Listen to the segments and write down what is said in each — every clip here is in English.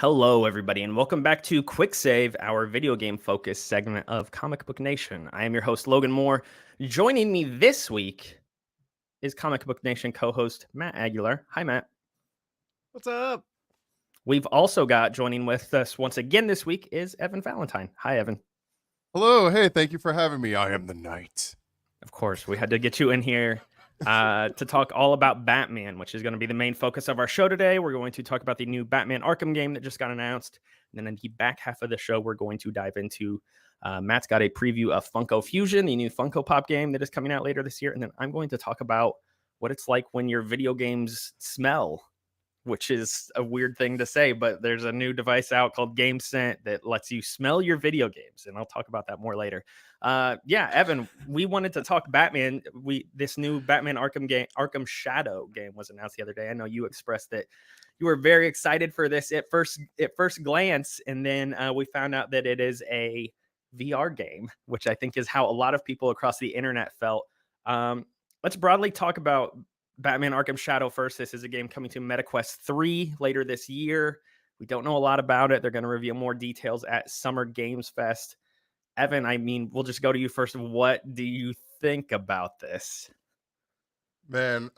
Hello, everybody, and welcome back to Quick Save, our video game focused segment of Comic Book Nation. I am your host, Logan Moore. Joining me this week is Comic Book Nation co-host Matt Aguilar. Hi, Matt. What's up? We've also got joining with us once again this week is Evan Valentine. Hi, Evan. Hello. Hey, thank you for having me. I am the knight. Of course, we had to get you in here to talk all about Batman, which is going to be the main focus of our show today. We're going to talk about the new Batman Arkham game that just got announced. And then in the back half of the show, we're going to dive into Matt's got a preview of Funko Fusion, the new Funko Pop game that is coming out later this year. And then I'm going to talk about what it's like when your video games smell, which is a weird thing to say, but there's a new device out called GameScent that lets you smell your video games. And I'll talk about that more later. Evan, we wanted to talk Batman. This new Batman Arkham Shadow game was announced the other day. I know you expressed that you were very excited for this at first glance, and then we found out that it is a VR game, which I think is how a lot of people across the internet felt. Let's broadly talk about Batman Arkham Shadow first. This is a game coming to MetaQuest 3 later this year. We don't know a lot about it. They're going to reveal more details at Summer Games Fest. Evan, I mean, we'll just go to you first. What do you think about this? Man,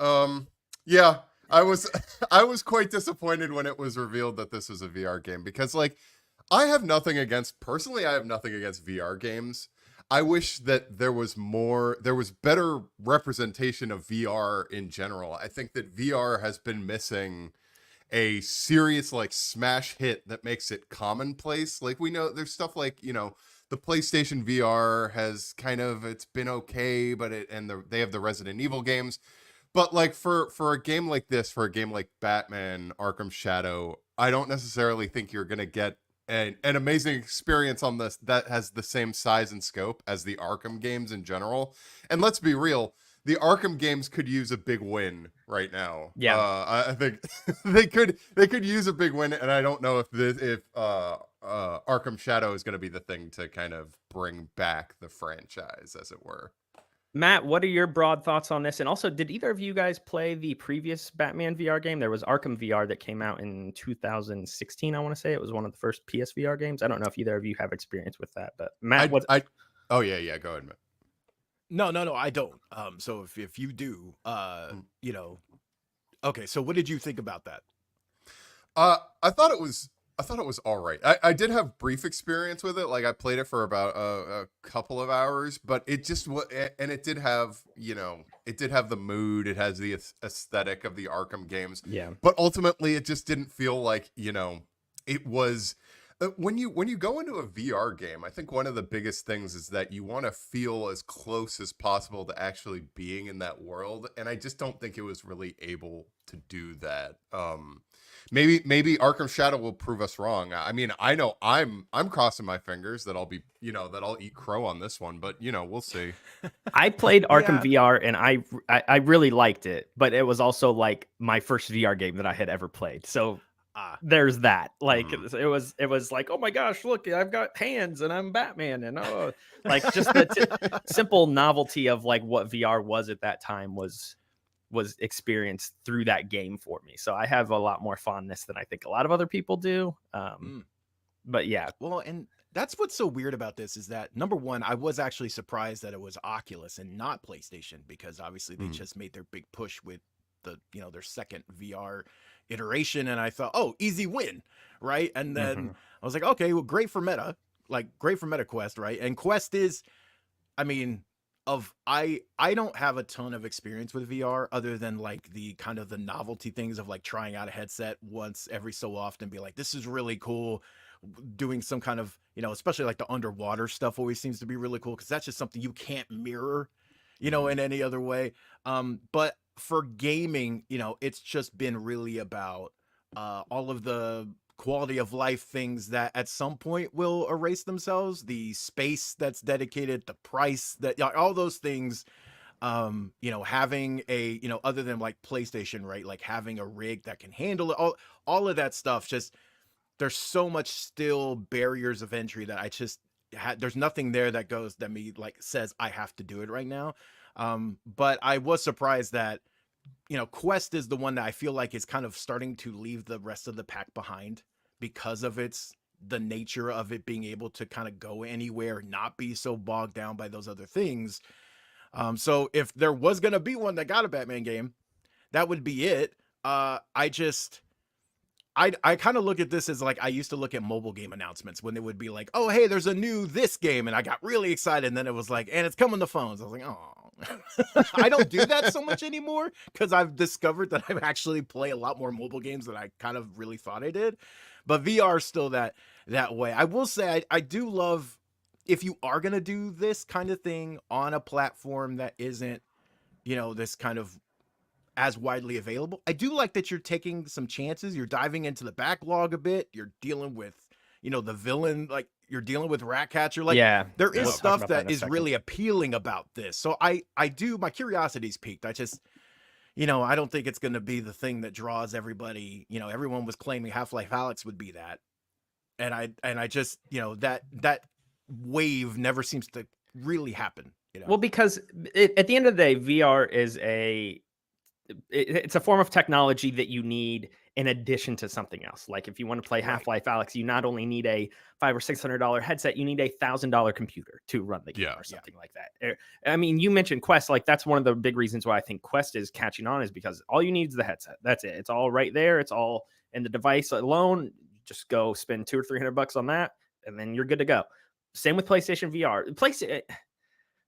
yeah, I was quite disappointed when it was revealed that this was a VR game because I have nothing against VR games. I wish that there was better representation of VR in general. I think that VR has been missing a serious smash hit that makes it commonplace. Like, we know there's stuff like, the PlayStation VR has it's been okay, but they have the Resident Evil games. But for a game like this, for a game like Batman Arkham Shadow, I don't necessarily think you're going to get an amazing experience on this that has the same size and scope as the Arkham games in general. And let's be real, the Arkham games could use a big win right now. Yeah, I think they could use a big win, and I don't know if Arkham Shadow is going to be the thing to kind of bring back the franchise, as it were. Matt, what are your broad thoughts on this? And also, did either of you guys play the previous Batman VR game? There was Arkham VR that came out in 2016, I want to say. It was one of the first PSVR games. I don't know if either of you have experience with that, but Matt, oh yeah, go ahead, Matt. No, I don't. So if you do, okay. So what did you think about that? I thought it was all right. I did have brief experience with it. Like, I played it for about a couple of hours, but it just and it did have, the mood. It has the aesthetic of the Arkham games. Yeah. But ultimately, it just didn't feel like, it was. When you go into a VR game, I think one of the biggest things is that you want to feel as close as possible to actually being in that world, and I just don't think it was really able to do that. Maybe Arkham Shadow will prove us wrong. I mean, I know I'm crossing my fingers that I'll be, that I'll eat crow on this one, but we'll see. I played Arkham VR and I really liked it, but it was also like my first VR game that I had ever played. So there's that. It was like, oh my gosh, look, I've got hands and I'm Batman, and just the simple novelty of what VR was at that time was experienced through that game for me. So I have a lot more fondness than I think a lot of other people do. But yeah. Well, and that's what's so weird about this is that, number one, I was actually surprised that it was Oculus and not PlayStation, because obviously they just made their big push with their second VR iteration, and I thought, oh, easy win, right? And then I was like, okay, well, great for Meta, great for MetaQuest, right? And Quest is, I mean, I don't have a ton of experience with VR other than the kind of the novelty things of trying out a headset once every so often, be like, this is really cool. Doing some kind of, especially the underwater stuff always seems to be really cool, because that's just something you can't mirror, in any other way. But for gaming, it's just been really about all of the quality of life things that at some point will erase themselves, the space that's dedicated, the price, that all those things, having a, other than PlayStation, right? Having a rig that can handle it, all of that stuff. Just, there's so much still barriers of entry that I just there's nothing there that says I have to do it right now. But I was surprised that, Quest is the one that I feel like is kind of starting to leave the rest of the pack behind because of the nature of it being able to kind of go anywhere, not be so bogged down by those other things. So if there was going to be one that got a Batman game, that would be it. I kind of look at this as like I used to look at mobile game announcements when they would be like, oh, hey, there's a new this game. And I got really excited. And then it was like, and it's coming to phones. I was like, oh, I don't do that so much anymore because I've discovered that I actually play a lot more mobile games than I kind of really thought I did. But VR is still that way. I will say I do love if you are going to do this kind of thing on a platform that isn't, this kind of as widely available. I do like that you're taking some chances. You're diving into the backlog a bit. You're dealing with, the villain, like you're dealing with Ratcatcher. Like there is stuff that is really appealing about this. So my curiosity's peaked. I just, I don't think it's going to be the thing that draws everybody. Everyone was claiming Half-Life Alyx would be that. And I just, that wave never seems to really happen. Well, because at the end of the day, VR is it's a form of technology that you need in addition to something else. Like if you want to play Half-Life Alyx, you not only need a $500 or $600 headset, you need a $1,000 computer to run the game or something like that. I mean, you mentioned Quest, like that's one of the big reasons why I think Quest is catching on is because all you need is the headset. That's it. It's all right there. It's all in the device alone. Just go spend $200 or $300 on that, and then you're good to go. Same with PlayStation VR.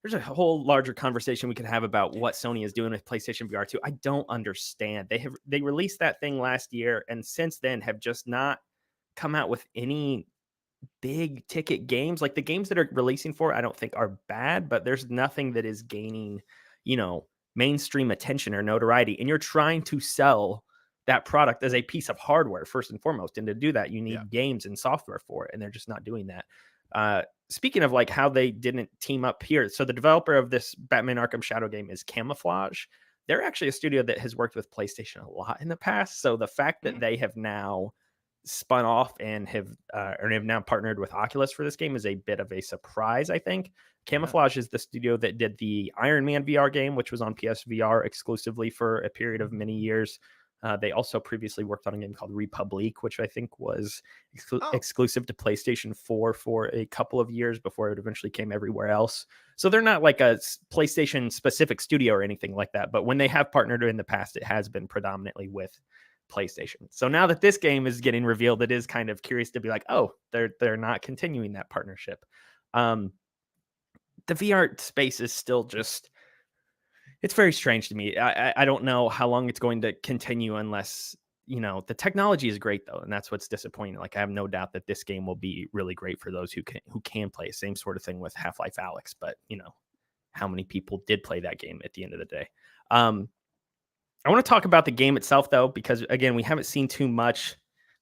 There's a whole larger conversation we could have about what Sony is doing with PlayStation VR 2. I don't understand. They released that thing last year, and since then have just not come out with any big ticket games. Like the games that are releasing for, I don't think are bad, but there's nothing that is gaining, mainstream attention or notoriety. And you're trying to sell that product as a piece of hardware first and foremost. And to do that, you need games and software for it, and they're just not doing that. Speaking of like how they didn't team up here. So the developer of this Batman Arkham Shadow game is Camouflage. They're actually a studio that has worked with PlayStation a lot in the past. So the fact that they have now spun off and have now partnered with Oculus for this game is a bit of a surprise, I think. Camouflage is the studio that did the Iron Man VR game, which was on PSVR exclusively for a period of many years. They also previously worked on a game called Republic, which I think was exclusive to PlayStation 4 for a couple of years before it eventually came everywhere else. So they're not like a PlayStation specific studio or anything like that. But when they have partnered in the past, it has been predominantly with PlayStation. So now that this game is getting revealed, it is kind of curious to be like, oh, they're not continuing that partnership. The VR space is still just... It's very strange to me. I don't know how long it's going to continue unless, the technology is great though. And that's what's disappointing. Like I have no doubt that this game will be really great for those who can play. Same sort of thing with Half-Life Alyx, but how many people did play that game at the end of the day? I want to talk about the game itself though, because again, we haven't seen too much.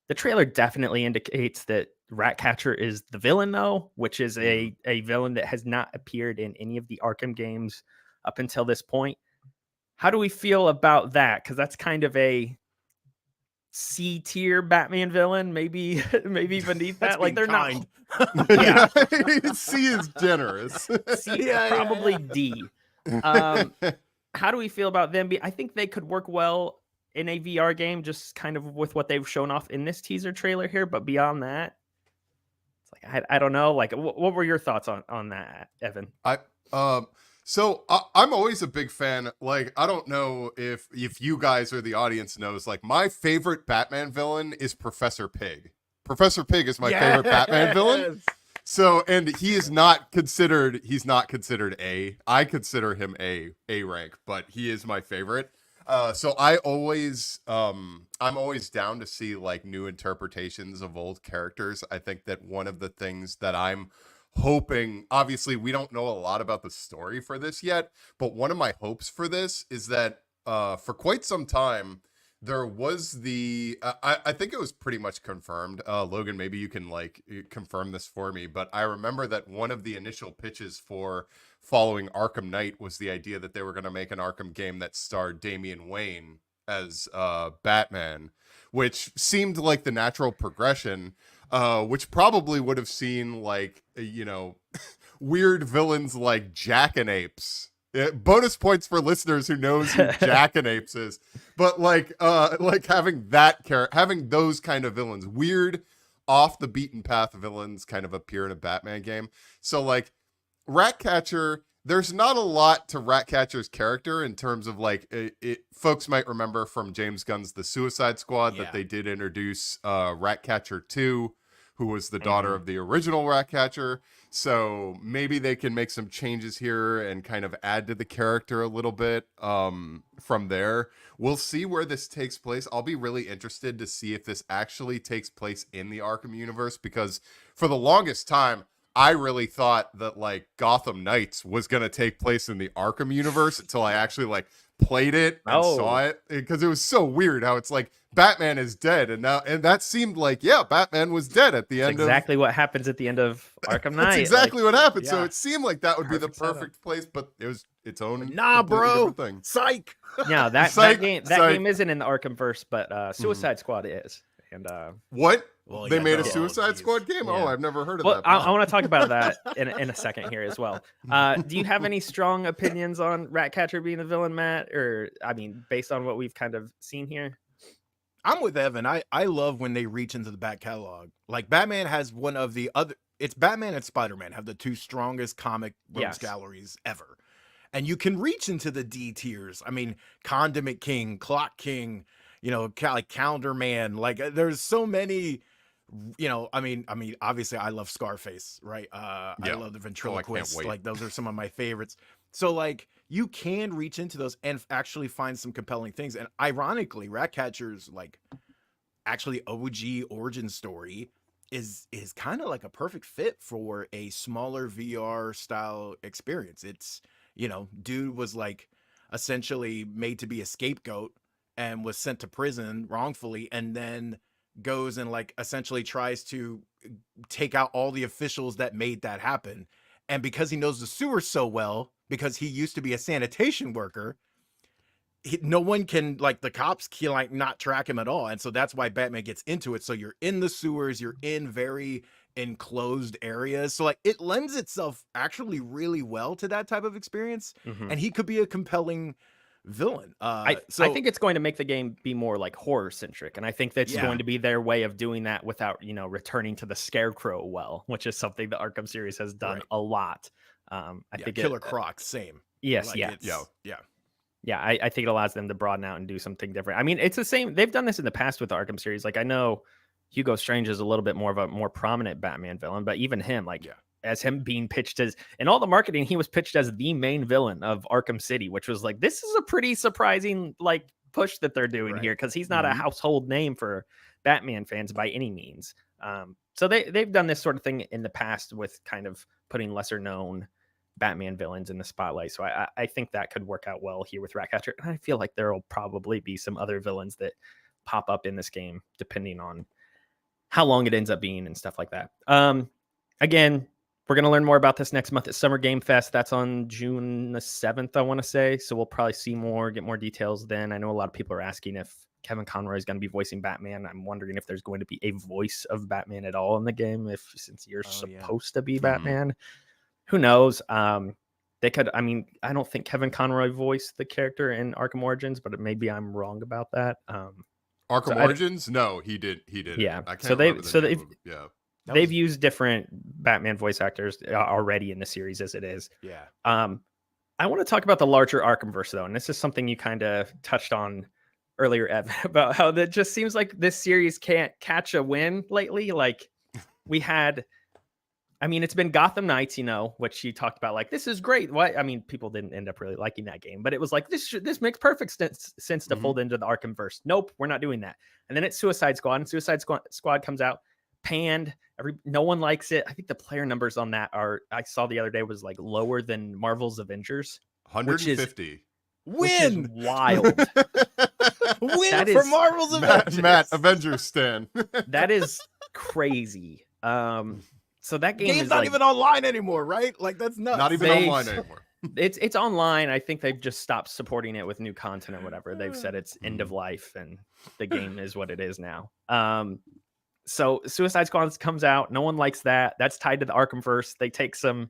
The trailer definitely indicates that Ratcatcher is the villain though, which is a villain that has not appeared in any of the Arkham games up until this point. How do we feel about that? Because that's kind of a C tier Batman villain, maybe beneath that. Like they're kind. not. C is generous. C, probably D. How do we feel about them? I think they could work well in a VR game, just kind of with what they've shown off in this teaser trailer here. But beyond that, it's like I don't know. Like, what were your thoughts on that, Evan? So I'm always a big fan. Like, I don't know if you guys or the audience knows, like my favorite Batman villain is Professor Pig. Professor Pig is my favorite Batman villain. So, and he's not considered A. I consider him A rank, but he is my favorite. So I'm always down to see like new interpretations of old characters. I think that one of the things that I'm hoping, obviously we don't know a lot about the story for this yet, but one of my hopes for this is that for quite some time there was I think it was pretty much confirmed. Logan, maybe you can like confirm this for me, but I remember that one of the initial pitches for following Arkham Knight was the idea that they were going to make an Arkham game that starred Damian Wayne as Batman, which seemed like the natural progression. Which probably would have seen like, weird villains like Jackanapes. Bonus points for listeners who knows who Jackanapes is. But like having those kind of villains, weird, off the beaten path villains kind of appear in a Batman game. So like Ratcatcher, there's not a lot to Ratcatcher's character in terms of like folks might remember from James Gunn's The Suicide Squad that they did introduce Ratcatcher 2, who was the daughter of the original Ratcatcher. So maybe they can make some changes here and kind of add to the character a little bit from there. We'll see where this takes place. I'll be really interested to see if this actually takes place in the Arkham universe, because for the longest time, I really thought that like Gotham Knights was going to take place in the Arkham universe until I actually like played it and saw it, because it was so weird how it's like Batman is dead, and that seemed like Batman was dead at the end. Exactly what happens at the end of Arkham Knight. That's exactly what happened. So it seemed like that would be the perfect place, but it was its own bro thing. Psych. Yeah, that game isn't in the Arkhamverse, but Suicide Squad is. And what? Well, they made a Suicide Squad game? Yeah. Oh, I've never heard of that. I want to talk about that in a second here as well. Do you have any strong opinions on Ratcatcher being the villain, Matt? Or, I mean, based on what we've kind of seen here? I'm with Evan. I love when they reach into the back catalog. Like, Batman has one of the other... It's Batman and Spider-Man have the two strongest comic rogues galleries ever. And you can reach into the D tiers. I mean, Condiment King, Clock King, you know, like Calendar Man. Like, there's so many... You know, I mean, obviously I love Scarface, right? I love the ventriloquist. Like, those are some of my favorites. So like, you can reach into those and actually find some compelling things. And ironically, Ratcatcher's like actually OG origin story is kind of like a perfect fit for a smaller VR style experience. It's, you know, dude was like essentially made to be a scapegoat and was sent to prison wrongfully, and then goes and like essentially tries to take out all the officials that made that happen. And because he knows the sewer so well, because he used to be a sanitation worker, no one can, like, the cops can like not track him at all. And so that's why Batman gets into it. So you're in the sewers, you're in very enclosed areas. So like, it lends itself actually really well to that type of experience. And he could be a compelling villain. I think it's going to make the game be more like horror centric, and I think that's going to be their way of doing that without, you know, returning to the Scarecrow well, which is something the Arkham series has done a lot. I think Killer Croc, same. Yes, like, I think it allows them to broaden out and do something different. I mean, it's the same. They've done this in the past with the Arkham series. Like, I know Hugo Strange is a little bit more of a more prominent Batman villain, but even him, like, as him being pitched as, in all the marketing, he was pitched as the main villain of Arkham City, which was like, this is a pretty surprising like push that they're doing here, because he's not a household name for Batman fans by any means. So they've done this sort of thing in the past with kind of putting lesser known Batman villains in the spotlight. So I think that could work out well here with Ratcatcher. And I feel like there will probably be some other villains that pop up in this game, depending on how long it ends up being and stuff like that. Again, we're going to learn more about this next month at Summer Game Fest. That's on June the 7th, I want to say. So we'll probably see more, get more details then. I know a lot of people are asking if Kevin Conroy is going to be voicing Batman. I'm wondering if there's going to be a voice of Batman at all in the game, since you're supposed to be Batman. Who knows? They could, I mean, I don't think Kevin Conroy voiced the character in Arkham Origins, but maybe I'm wrong about that. Arkham Origins? No, he did. Yeah. I can't They've used different Batman voice actors already in the series as it is. Yeah. I want to talk about the larger Arkhamverse, though, and this is something you kind of touched on earlier, Evan, about how that just seems like this series can't catch a win lately. Like, we had, I mean, it's been Gotham Knights, you know, which you talked about, like, this is great. Why? I mean, people didn't end up really liking that game, but it was like, this makes perfect sense to fold into the Arkhamverse. Nope, we're not doing that. And then it's Suicide Squad, and Suicide Squad comes out, panned. No one likes it. I think the player numbers on that I saw the other day was like lower than Marvel's Avengers. 150. Which is wild. Win for Marvel's Avengers. Matt, Avengers stan. That is crazy. So that game's not even online anymore, right? Like, that's nuts. Not even online anymore. It's online. I think they've just stopped supporting it with new content or whatever. They've said it's end of life, and the game is what it is now. So Suicide Squad comes out. No one likes that. That's tied to the Arkhamverse. They take some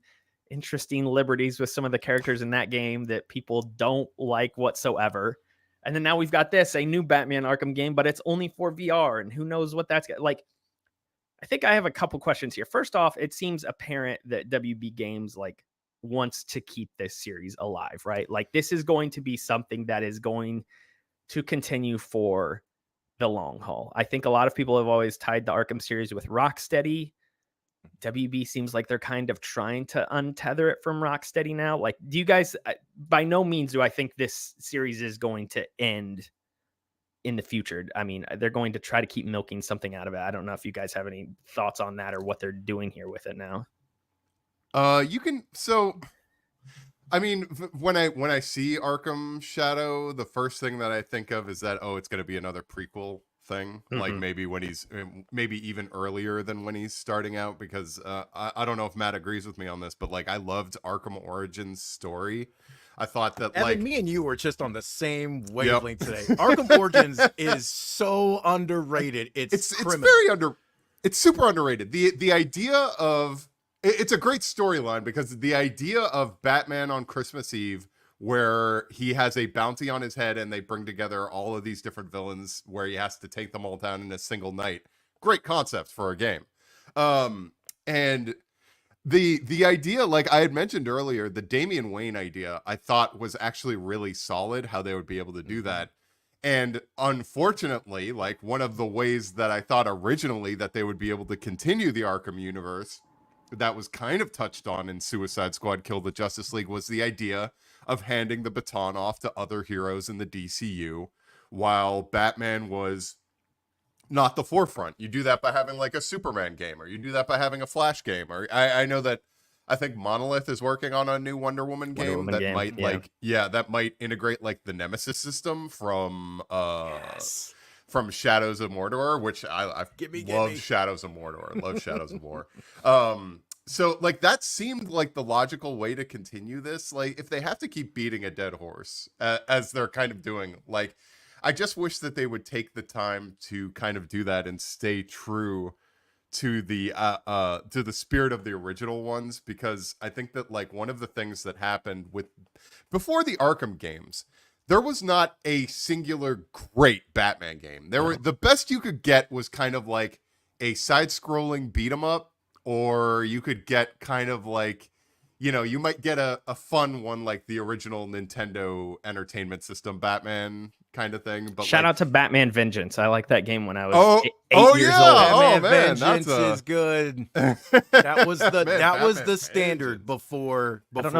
interesting liberties with some of the characters in that game that people don't like whatsoever. And then now we've got a new Batman Arkham game, but it's only for VR, and who knows what that's like. I think I have a couple questions here. First off, it seems apparent that WB Games like wants to keep this series alive, right? Like this is going to be something that is going to continue for the long haul. I think a lot of people have always tied the Arkham series with Rocksteady. WB seems like they're kind of trying to untether it from Rocksteady now. Like, do you guys, by no means do I think this series is going to end in the future. I mean, they're going to try to keep milking something out of it. I don't know if you guys have any thoughts on that or what they're doing here with it now. I mean, when I see Arkham Shadow, the first thing that I think of is that, it's going to be another prequel thing, like maybe when he's maybe even earlier than when he's starting out, because I don't know if Matt agrees with me on this, but like I loved Arkham Origins story. I thought that Evan, me and you were just on the same wavelength today. Arkham Origins is so underrated. It's super underrated. The idea of it's a great storyline because the idea of Batman on Christmas Eve, where he has a bounty on his head and they bring together all of these different villains where he has to take them all down in a single night. Great concept for a game. And the idea, like I had mentioned earlier, the Damian Wayne idea, I thought was actually really solid, how they would be able to do that. And unfortunately, like one of the ways that I thought originally that they would be able to continue the Arkham universe that was kind of touched on in Suicide Squad Kill the Justice League was the idea of handing the baton off to other heroes in the DCU, while Batman was not the forefront. You do that by having like a Superman game, or you do that by having a Flash game, or I know that I think Monolith is working on a new Wonder Woman game that might integrate like the Nemesis system from from Shadows of Mordor, which I love Shadows of Mordor. Love Shadows of War. So like that seemed like the logical way to continue this. Like if they have to keep beating a dead horse as they're kind of doing, like I just wish that they would take the time to kind of do that and stay true to the spirit of the original ones, because I think that like one of the things that happened with before the Arkham games, there was not a singular great Batman game. There were the best you could get was kind of like a side-scrolling beat 'em up, or you could get kind of like, you know, you might get a fun one like the original Nintendo Entertainment System Batman kind of thing. But shout out to Batman Vengeance. I like that game when I was 8 years old. Batman Vengeance is good. That was the standard before. I don't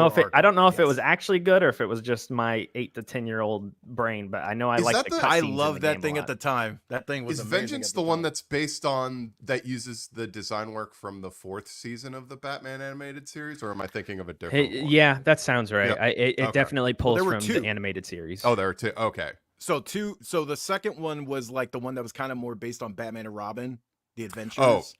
know if it was actually good or if it was just my 8 to 10-year-old brain, but I know I like the cutscenes. I loved that thing at the time. That thing was amazing. Is Vengeance the one that's based on that uses the design work from the 4th season of the Batman animated series, or am I thinking of a different one? Yeah, that sounds right. Yep. It definitely pulls from the animated series. Oh, there were 2. Okay. So the second one was like the one that was kind of more based on Batman and Robin, the Adventures.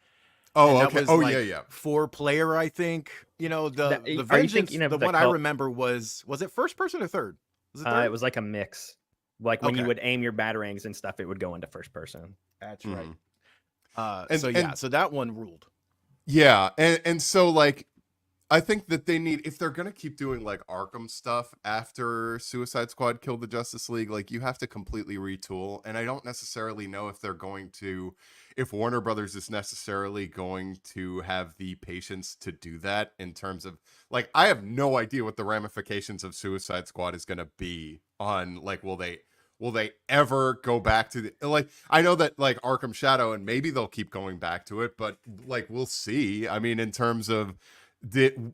Oh, okay. Yeah. 4-player, I think. You know, the Vengeance, the one I remember was it first person or third? Was it third? It was like a mix. Like when you would aim your batarangs and stuff, it would go into first person. That's right. So that one ruled. Yeah, and so like I think that they need, if they're gonna keep doing like Arkham stuff after Suicide Squad Kill the Justice League, like you have to completely retool. And I don't necessarily know if they're going to, if Warner Brothers is necessarily going to have the patience to do that, in terms of like, I have no idea what the ramifications of Suicide Squad is gonna be on like, will they ever go back to the, like, I know that like Arkham Shadow, and maybe they'll keep going back to it, but like we'll see. I mean, in terms of,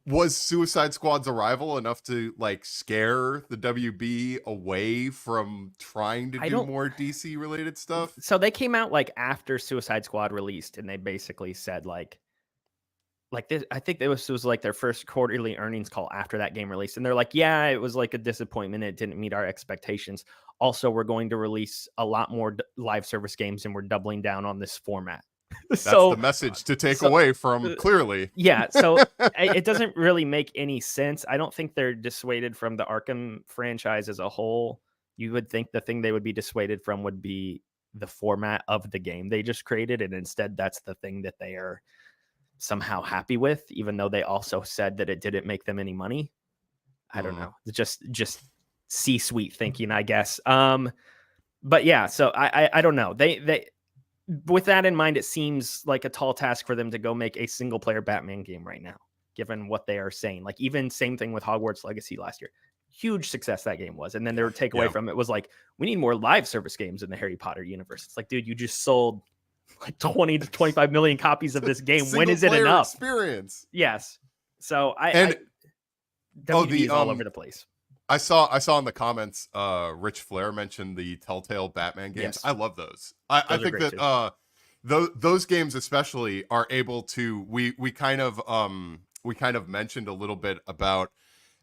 was Suicide Squad's arrival enough to like scare the WB away from trying to do more DC related stuff? So they came out like after Suicide Squad released, and they basically said like this. I think it was like their first quarterly earnings call after that game released, and they're like, yeah, it was like a disappointment. It didn't meet our expectations. Also, we're going to release a lot more live service games, and we're doubling down on this format. That's the message to take away from, clearly. Yeah, so it doesn't really make any sense. I don't think they're dissuaded from the Arkham franchise as a whole. You would think the thing they would be dissuaded from would be the format of the game they just created, and instead that's the thing that they are somehow happy with, even though they also said that it didn't make them any money. I don't know. Just C-suite thinking, I guess. But yeah, so I don't know. They with that in mind, it seems like a tall task for them to go make a single player Batman game right now, given what they are saying. Like, even same thing with Hogwarts Legacy last year. Huge success that game was. And then their takeaway from it was like, we need more live service games in the Harry Potter universe. It's like, dude, you just sold like 20 to 25 million copies of this game. When is it enough? Experience. Yes. So WWE's all over the place. I saw in the comments, Rich Flair mentioned the Telltale Batman games. Yes. I love those. I think that those games especially are able to. We kind of mentioned a little bit about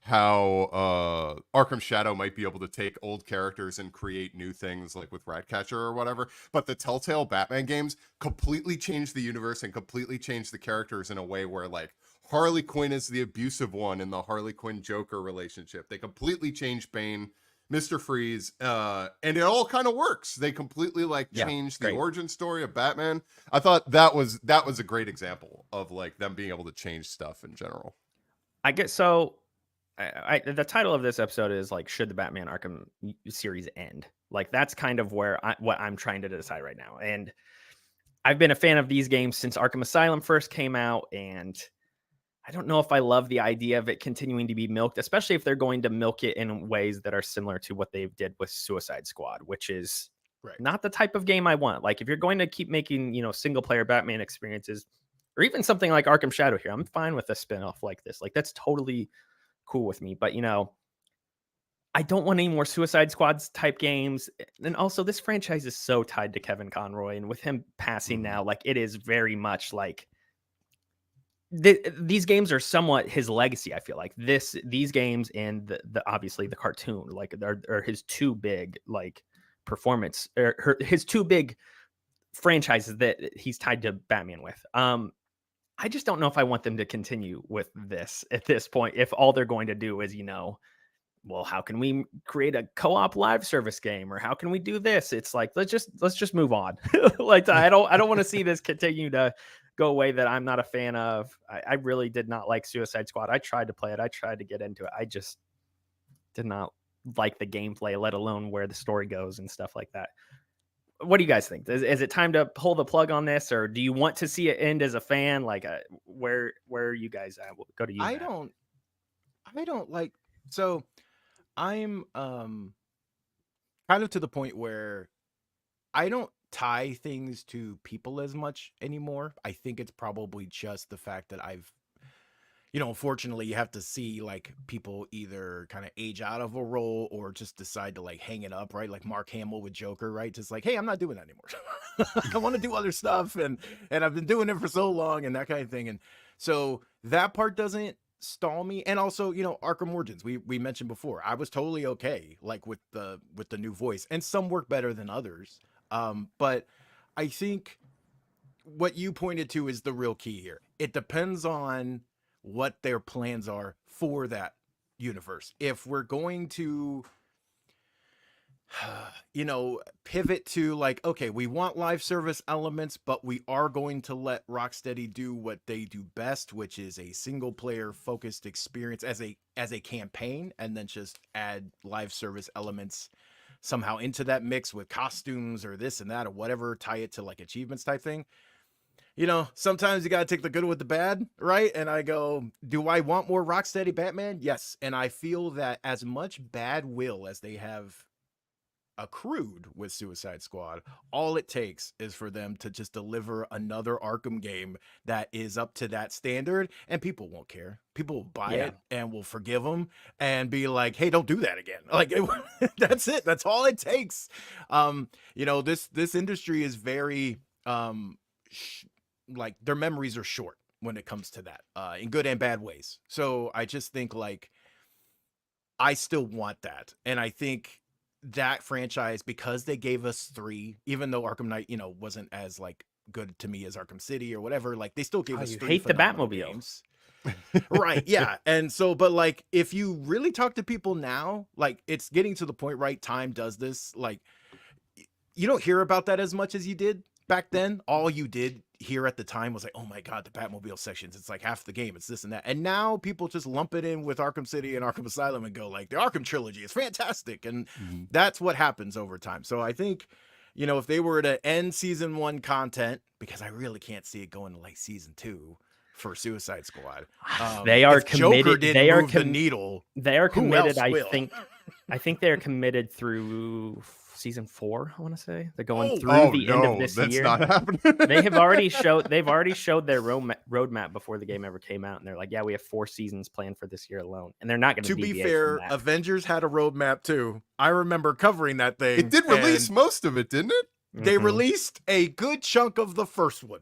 how Arkham Shadow might be able to take old characters and create new things, like with Ratcatcher or whatever. But the Telltale Batman games completely changed the universe and completely changed the characters in a way where, like, Harley Quinn is the abusive one in the Harley Quinn Joker relationship. They completely changed Bane, Mr. Freeze, and it all kind of works. They completely changed the origin story of Batman. I thought that was a great example of like them being able to change stuff in general. I guess so. The title of this episode is like, should the Batman Arkham series end? Like, that's kind of what I'm trying to decide right now. And I've been a fan of these games since Arkham Asylum first came out, and I don't know if I love the idea of it continuing to be milked, especially if they're going to milk it in ways that are similar to what they did with Suicide Squad, which is not the type of game I want. Like, if you're going to keep making, single player Batman experiences, or even something like Arkham Shadow here, I'm fine with a spinoff like this. Like, that's totally cool with me. But, I don't want any more Suicide Squads type games. And also, this franchise is so tied to Kevin Conroy, and with him passing now, like, it is very much like these games are somewhat his legacy. I feel like these games and the obviously the cartoon, like, are his two big performance, or his two big franchises that he's tied to Batman with. I just don't know if I want them to continue with this at this point. If all they're going to do is, well, how can we create a co-op live service game, or how can we do this? It's like, let's just move on. Like, I don't want to see this continue to go away that I'm not a fan of. I really did not like Suicide Squad. I tried to play it. I tried to get into it. I just did not like the gameplay, let alone where the story goes and stuff like that. What do you guys think? Is it time to pull the plug on this, or do you want to see it end as a fan? Like, where are you guys at? We'll go to you. I don't like. So I'm kind of to the point where I don't tie things to people as much anymore. I think it's probably just the fact that unfortunately you have to see like people either kind of age out of a role or just decide to like hang it up, right? Like Mark Hamill with Joker, right? Just like, hey, I'm not doing that anymore. I want to do other stuff, and I've been doing it for so long, and that kind of thing. And so that part doesn't stall me. And also, Arkham Origins, we mentioned before, I was totally okay like with the new voice, and some work better than others. But I think what you pointed to is the real key here. It depends on what their plans are for that universe. If we're going to, pivot to like, okay, we want live service elements, but we are going to let Rocksteady do what they do best, which is a single player focused experience as a campaign, and then just add live service elements somehow into that mix with costumes or this and that or whatever, tie it to like achievements type thing. Sometimes you got to take the good with the bad, right? And I go, do I want more Rocksteady Batman? Yes. And I feel that as much bad will as they have accrued with Suicide Squad, all it takes is for them to just deliver another Arkham game that is up to that standard, and people won't care. People will buy it and will forgive them and be like, hey, don't do that again. Like, that's it. That's all it takes. This industry is very like, their memories are short when it comes to that, in good and bad ways. So I just think like, I still want that. And I think that franchise, because they gave us 3, even though Arkham Knight, wasn't as like good to me as Arkham City or whatever, like they still gave us 3 hate the Batmobile games. Right. Yeah. And so, but like, if you really talk to people now, like, it's getting to the point, right? Time does this. Like, you don't hear about that as much as you did back then. All you did hear at the time was like, oh my God, the Batmobile sections, it's like half the game, it's this and that. And now people just lump it in with Arkham City and Arkham Asylum and go like, the Arkham trilogy is fantastic. And that's what happens over time. So I think you know, if they were to end season 1 content, because I really can't see it going to like season 2 for Suicide Squad. They are if Joker committed. didn't move the needle. They are who committed. else will? I think they're committed through season 4. I want to say they're going through Oh, the no, end of this that's year. not happening. They've already showed their roadmap before the game ever came out, and they're like, yeah, we have 4 seasons planned for this year alone, and they're not going To be fair, Avengers had a roadmap too. I remember covering that thing. It did release most of it, didn't it? They released a good chunk of the first one.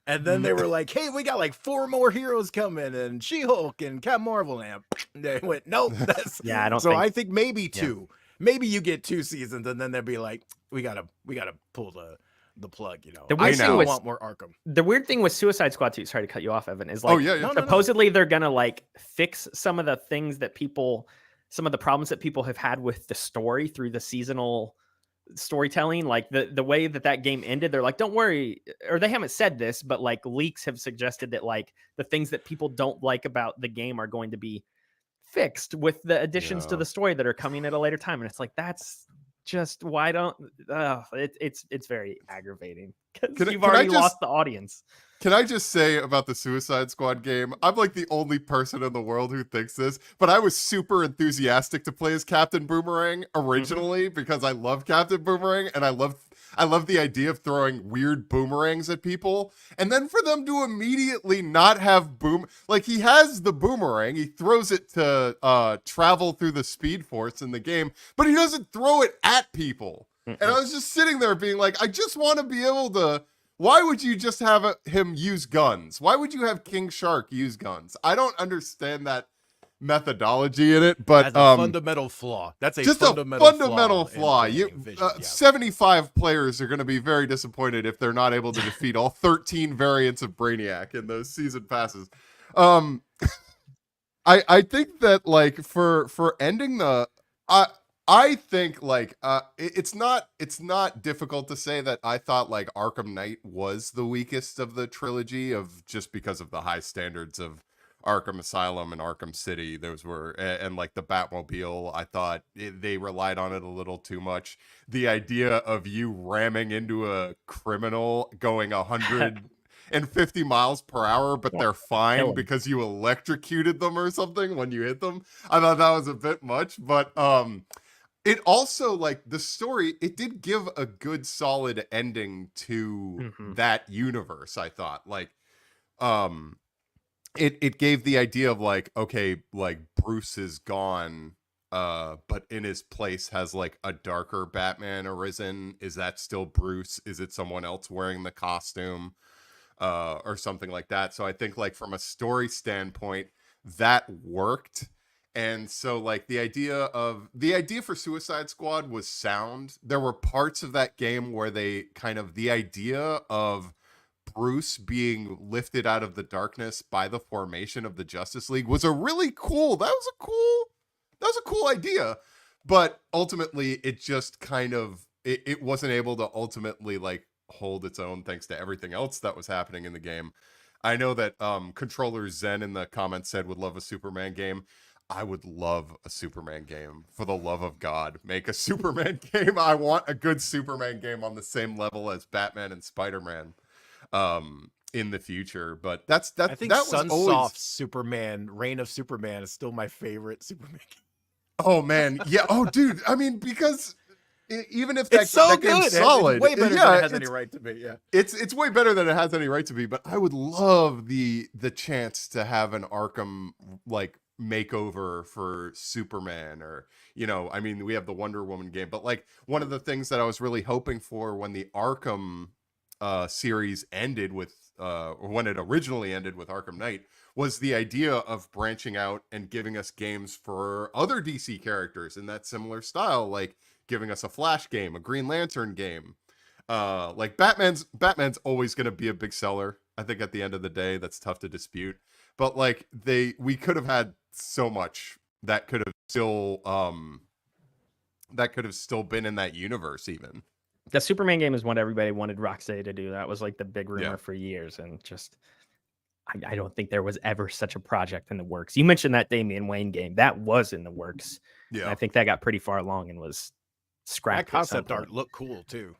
And then they were like, hey, we got like 4 more heroes coming, and She-Hulk and Captain Marvel. And they went, nope. That's... Yeah, I don't. So I think maybe 2. Yeah. Maybe you get 2 seasons, and then they'll be like, we gotta pull the plug. You know, I still want more Arkham. The weird thing with Suicide Squad 2, sorry to cut you off, Evan, is like, supposedly they're gonna like fix some of the things that some of the problems that people have had with the story through the seasonal storytelling, like the way that game ended. They're like, don't worry, or they haven't said this, but like leaks have suggested that like the things that people don't like about the game are going to be fixed with the additions to the story that are coming at a later time. And it's like, that's just why don't it's very aggravating because you've already lost the audience. Can I just say about the Suicide Squad game, I'm like the only person in the world who thinks this, but I was super enthusiastic to play as Captain Boomerang originally because I love Captain Boomerang and I love the idea of throwing weird boomerangs at people. And then for them to immediately not have like he has the boomerang, he throws it to travel through the Speed Force in the game, but he doesn't throw it at people. And I was just sitting there being like, I just want to be able to. Why would you just have him use guns? Why would you have King Shark use guns? I don't understand that methodology in it, but that's a fundamental flaw. That's just fundamental flaw. 75 players are going to be very disappointed if they're not able to defeat all 13 variants of Brainiac in those season passes. I think that like for ending the I think like it's not difficult to say that I thought like Arkham Knight was the weakest of the trilogy of just because of the high standards of Arkham Asylum and Arkham City. Those were and like the Batmobile, I thought they relied on it a little too much. The idea of you ramming into a criminal going 150 miles per hour, but they're fine because you electrocuted them or something when you hit them. I thought that was a bit much, but it also, like, the story, it did give a good, solid ending to that universe, I thought. Like, it gave the idea of, like, okay, like, Bruce is gone, but in his place has, like, a darker Batman arisen. Is that still Bruce? Is it someone else wearing the costume? Or something like that. So I think, like, from a story standpoint, that worked. And so like the idea for Suicide Squad was sound. There were parts of that game where they kind of, the idea of Bruce being lifted out of the darkness by the formation of the Justice League was that was a cool idea. But ultimately it just kind of, it wasn't able to ultimately like hold its own thanks to everything else that was happening in the game. I know that Controller Zen in the comments said would love a Superman game. I would love a Superman game. For the love of God, make a Superman game. I want a good Superman game on the same level as Batman and Spider-Man in the future. But I think that Sunsoft's Superman, Reign of Superman is still my favorite Superman game. Oh man, yeah. Oh dude, I mean, because even if it's so good, game's solid, it's way better than it has any right to be. Yeah, it's way better than it has any right to be. But I would love the chance to have an Arkham like makeover for Superman, or I mean, we have the Wonder Woman game, but like one of the things that I was really hoping for when the Arkham series ended with or when it originally ended with Arkham Knight was the idea of branching out and giving us games for other DC characters in that similar style, like giving us a Flash game, a Green Lantern game. Like Batman's always going to be a big seller. I think at the end of the day, that's tough to dispute. But like we could have had so much that could have still been in that universe. Even the Superman game is what everybody wanted Rocksteady to do. That was like the big rumor for years, and just I don't think there was ever such a project in the works. You mentioned that Damian Wayne game that was in the works. Yeah, I think that got pretty far along and was scrapped. That concept art looked cool too.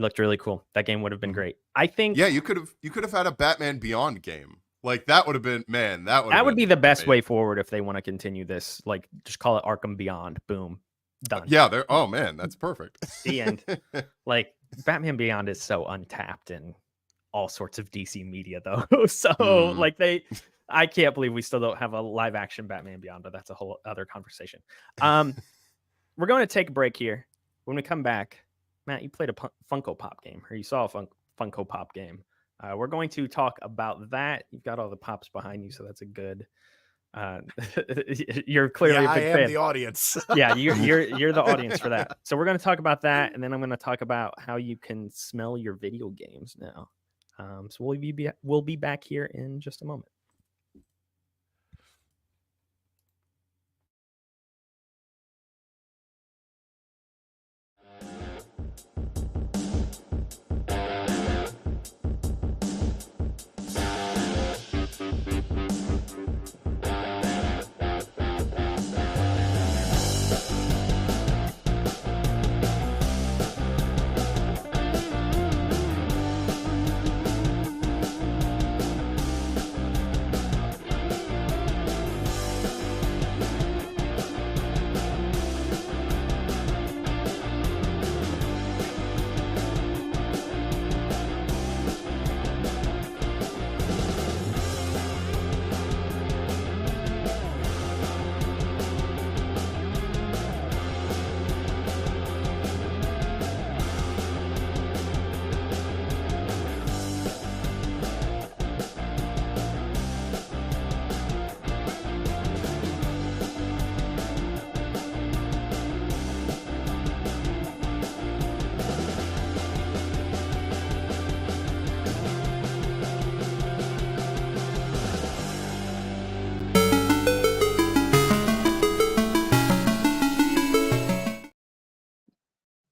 looked really cool. That game would have been great. I think. Yeah, you could have had a Batman Beyond game. Like that would have been, man, that would be the best way forward if they want to continue this. Like, just call it Arkham Beyond. Boom, done. Yeah, oh man, that's perfect. The end. Like, Batman Beyond is so untapped in all sorts of DC media, though. So like I can't believe we still don't have a live action Batman Beyond, but that's a whole other conversation. We're going to take a break here. When we come back, Matt, you played a Funko Pop game, or you saw a Funko Pop game. We're going to talk about that. You've got all the pops behind you, so that's a good. You're clearly a big fan. I am the audience. Yeah, you're the audience for that. So we're going to talk about that, and then I'm going to talk about how you can smell your video games now. So we'll be back here in just a moment.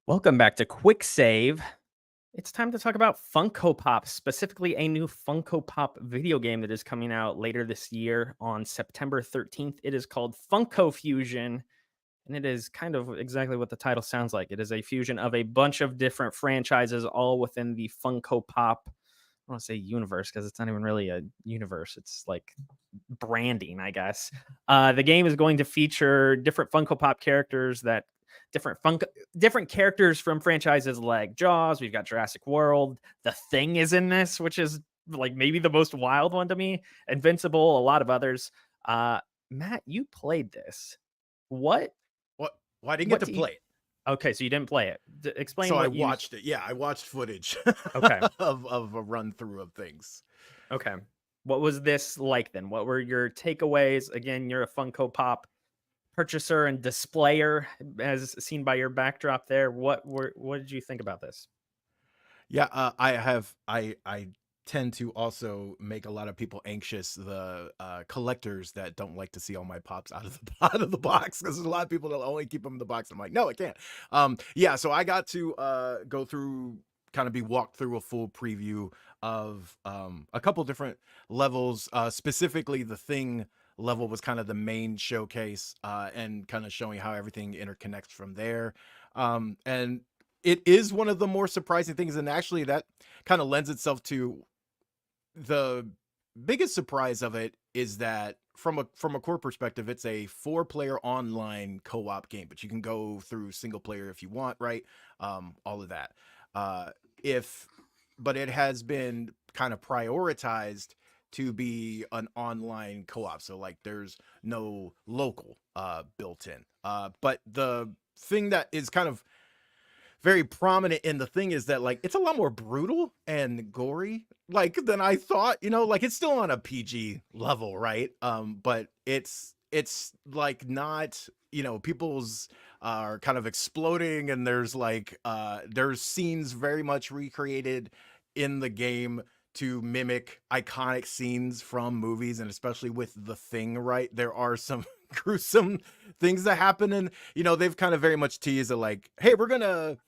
Welcome back to Quick Save. It's time to talk about Funko Pop, specifically a new Funko Pop video game that is coming out later this year on September 13th. It is called Funko Fusion, and it is kind of exactly what the title sounds like. It is a fusion of a bunch of different franchises, all within the Funko Pop, I want to say universe, because it's not even really a universe. It's like branding, I guess. The game is going to feature different Funko Pop characters that different characters from franchises like Jaws. We've got Jurassic World. The Thing is in this, which is like maybe the most wild one to me. Invincible, a lot of others. Matt, you played this. What? Well, I didn't get to play it. Okay, so you didn't play it. Explain. So I watched it. Yeah, I watched footage. Okay. of a run through of things. Okay. What was this like then? What were your takeaways? Again, you're a Funko Pop purchaser and displayer, as seen by your backdrop there. What did you think about this? Yeah, I tend to also make a lot of people anxious, the collectors that don't like to see all my pops out of the box, because there's a lot of people that only keep them in the box. I'm like, no, I can't. Yeah, so I got to go through, kind of be walked through a full preview of a couple different levels. Specifically, the Thing level was kind of the main showcase, and kind of showing how everything interconnects from there. And it is one of the more surprising things, and actually that kind of lends itself to the biggest surprise of it is that from a core perspective, it's a 4-player online co-op game, but you can go through single player if you want, right? All of that. But it has been kind of prioritized to be an online co-op. So like there's no local built in. But the thing that is kind of very prominent in the Thing is that like it's a lot more brutal and gory like than I thought, like it's still on a PG level, right? But it's like not, people's are kind of exploding, and there's like there's scenes very much recreated in the game to mimic iconic scenes from movies, and especially with the Thing, right? There are some gruesome things that happen, and they've kind of very much teased it like, hey, we're gonna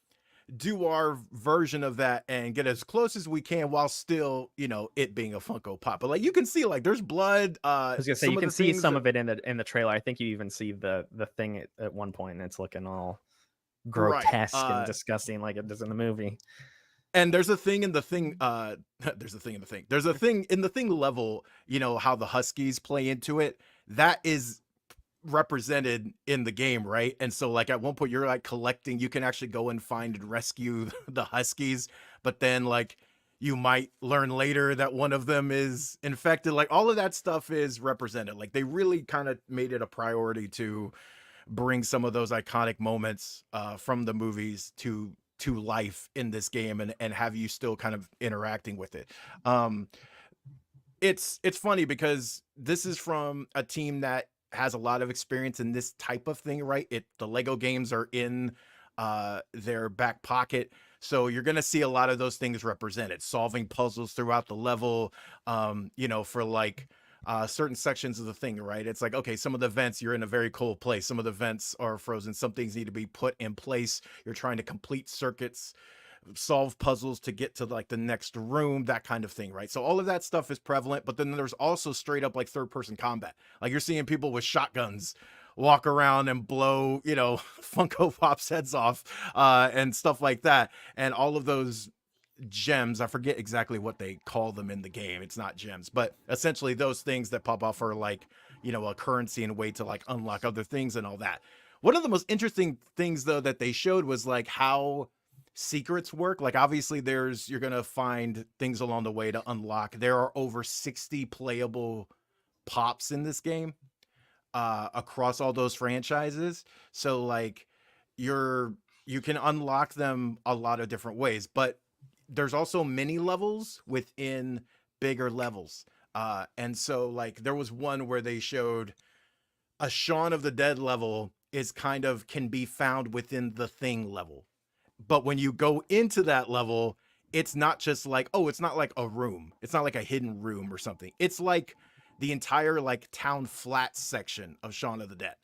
do our version of that and get as close as we can while still, it being a Funko Pop. But like you can see, like there's blood. I was gonna say you can see some of it in the trailer. I think you even see the Thing at one point, and it's looking all grotesque and disgusting like it does in the movie. And there's a thing in the thing, there's a thing in the thing. There's a thing in the thing level, you know, how the Huskies play into it. That is represented in the game, right? And so like at one point you're like collecting, you can actually go and find and rescue the Huskies, but then like you might learn later that one of them is infected. Like all of that stuff is represented. Like they really kind of made it a priority to bring some of those iconic moments from the movies to life in this game, and have you still kind of interacting with it. It's funny because this is from a team that has a lot of experience in this type of thing, right? The Lego games are in their back pocket, so you're going to see a lot of those things represented, solving puzzles throughout the level, you know, for like certain sections of the thing, right? It's like, okay, some of the vents, you're in a very cold place. Some of the vents are frozen. Some things need to be put in place. You're trying to complete circuits, solve puzzles to get to like the next room, that kind of thing, right? So all of that stuff is prevalent, but then there's also straight up like third person combat. Like you're seeing people with shotguns walk around and blow, you know, Funko Pop's heads off and stuff like that. And all of those gems, I forget exactly what they call them in the game, it's not gems, but essentially those things that pop off are like, you know, a currency and a way to like unlock other things and all that. One of the most interesting things though that they showed was like how secrets work. Like obviously you're gonna find things along the way to unlock. There are over 60 playable pops in this game across all those franchises, so like you can unlock them a lot of different ways, but there's also mini levels within bigger levels. And so like there was one where they showed a Shaun of the Dead level is kind of can be found within the Thing level. But when you go into that level, it's not just like, oh, it's not like a room. It's not like a hidden room or something. It's like the entire like town flat section of Shaun of the Dead.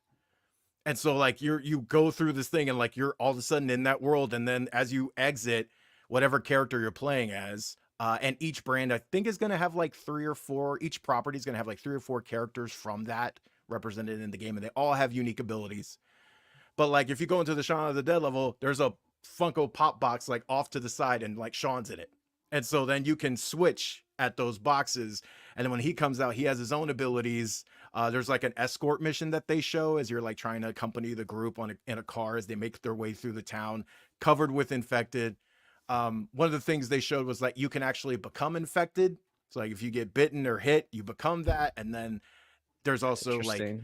And so like you go through this thing and like you're all of a sudden in that world. And then as you exit, whatever character you're playing as, and each brand I think is going to have like 3 or 4, each property is going to have like 3 or 4 characters from that represented in the game, and they all have unique abilities. But like if you go into the Shaun of the Dead level, there's a Funko Pop box like off to the side and like Shaun's in it. And so then you can switch at those boxes, and then when he comes out, he has his own abilities. There's like an escort mission that they show as you're like trying to accompany the group in a car as they make their way through the town covered with infected. One of the things they showed was like you can actually become infected. So like if you get bitten or hit, you become that. And then there's also like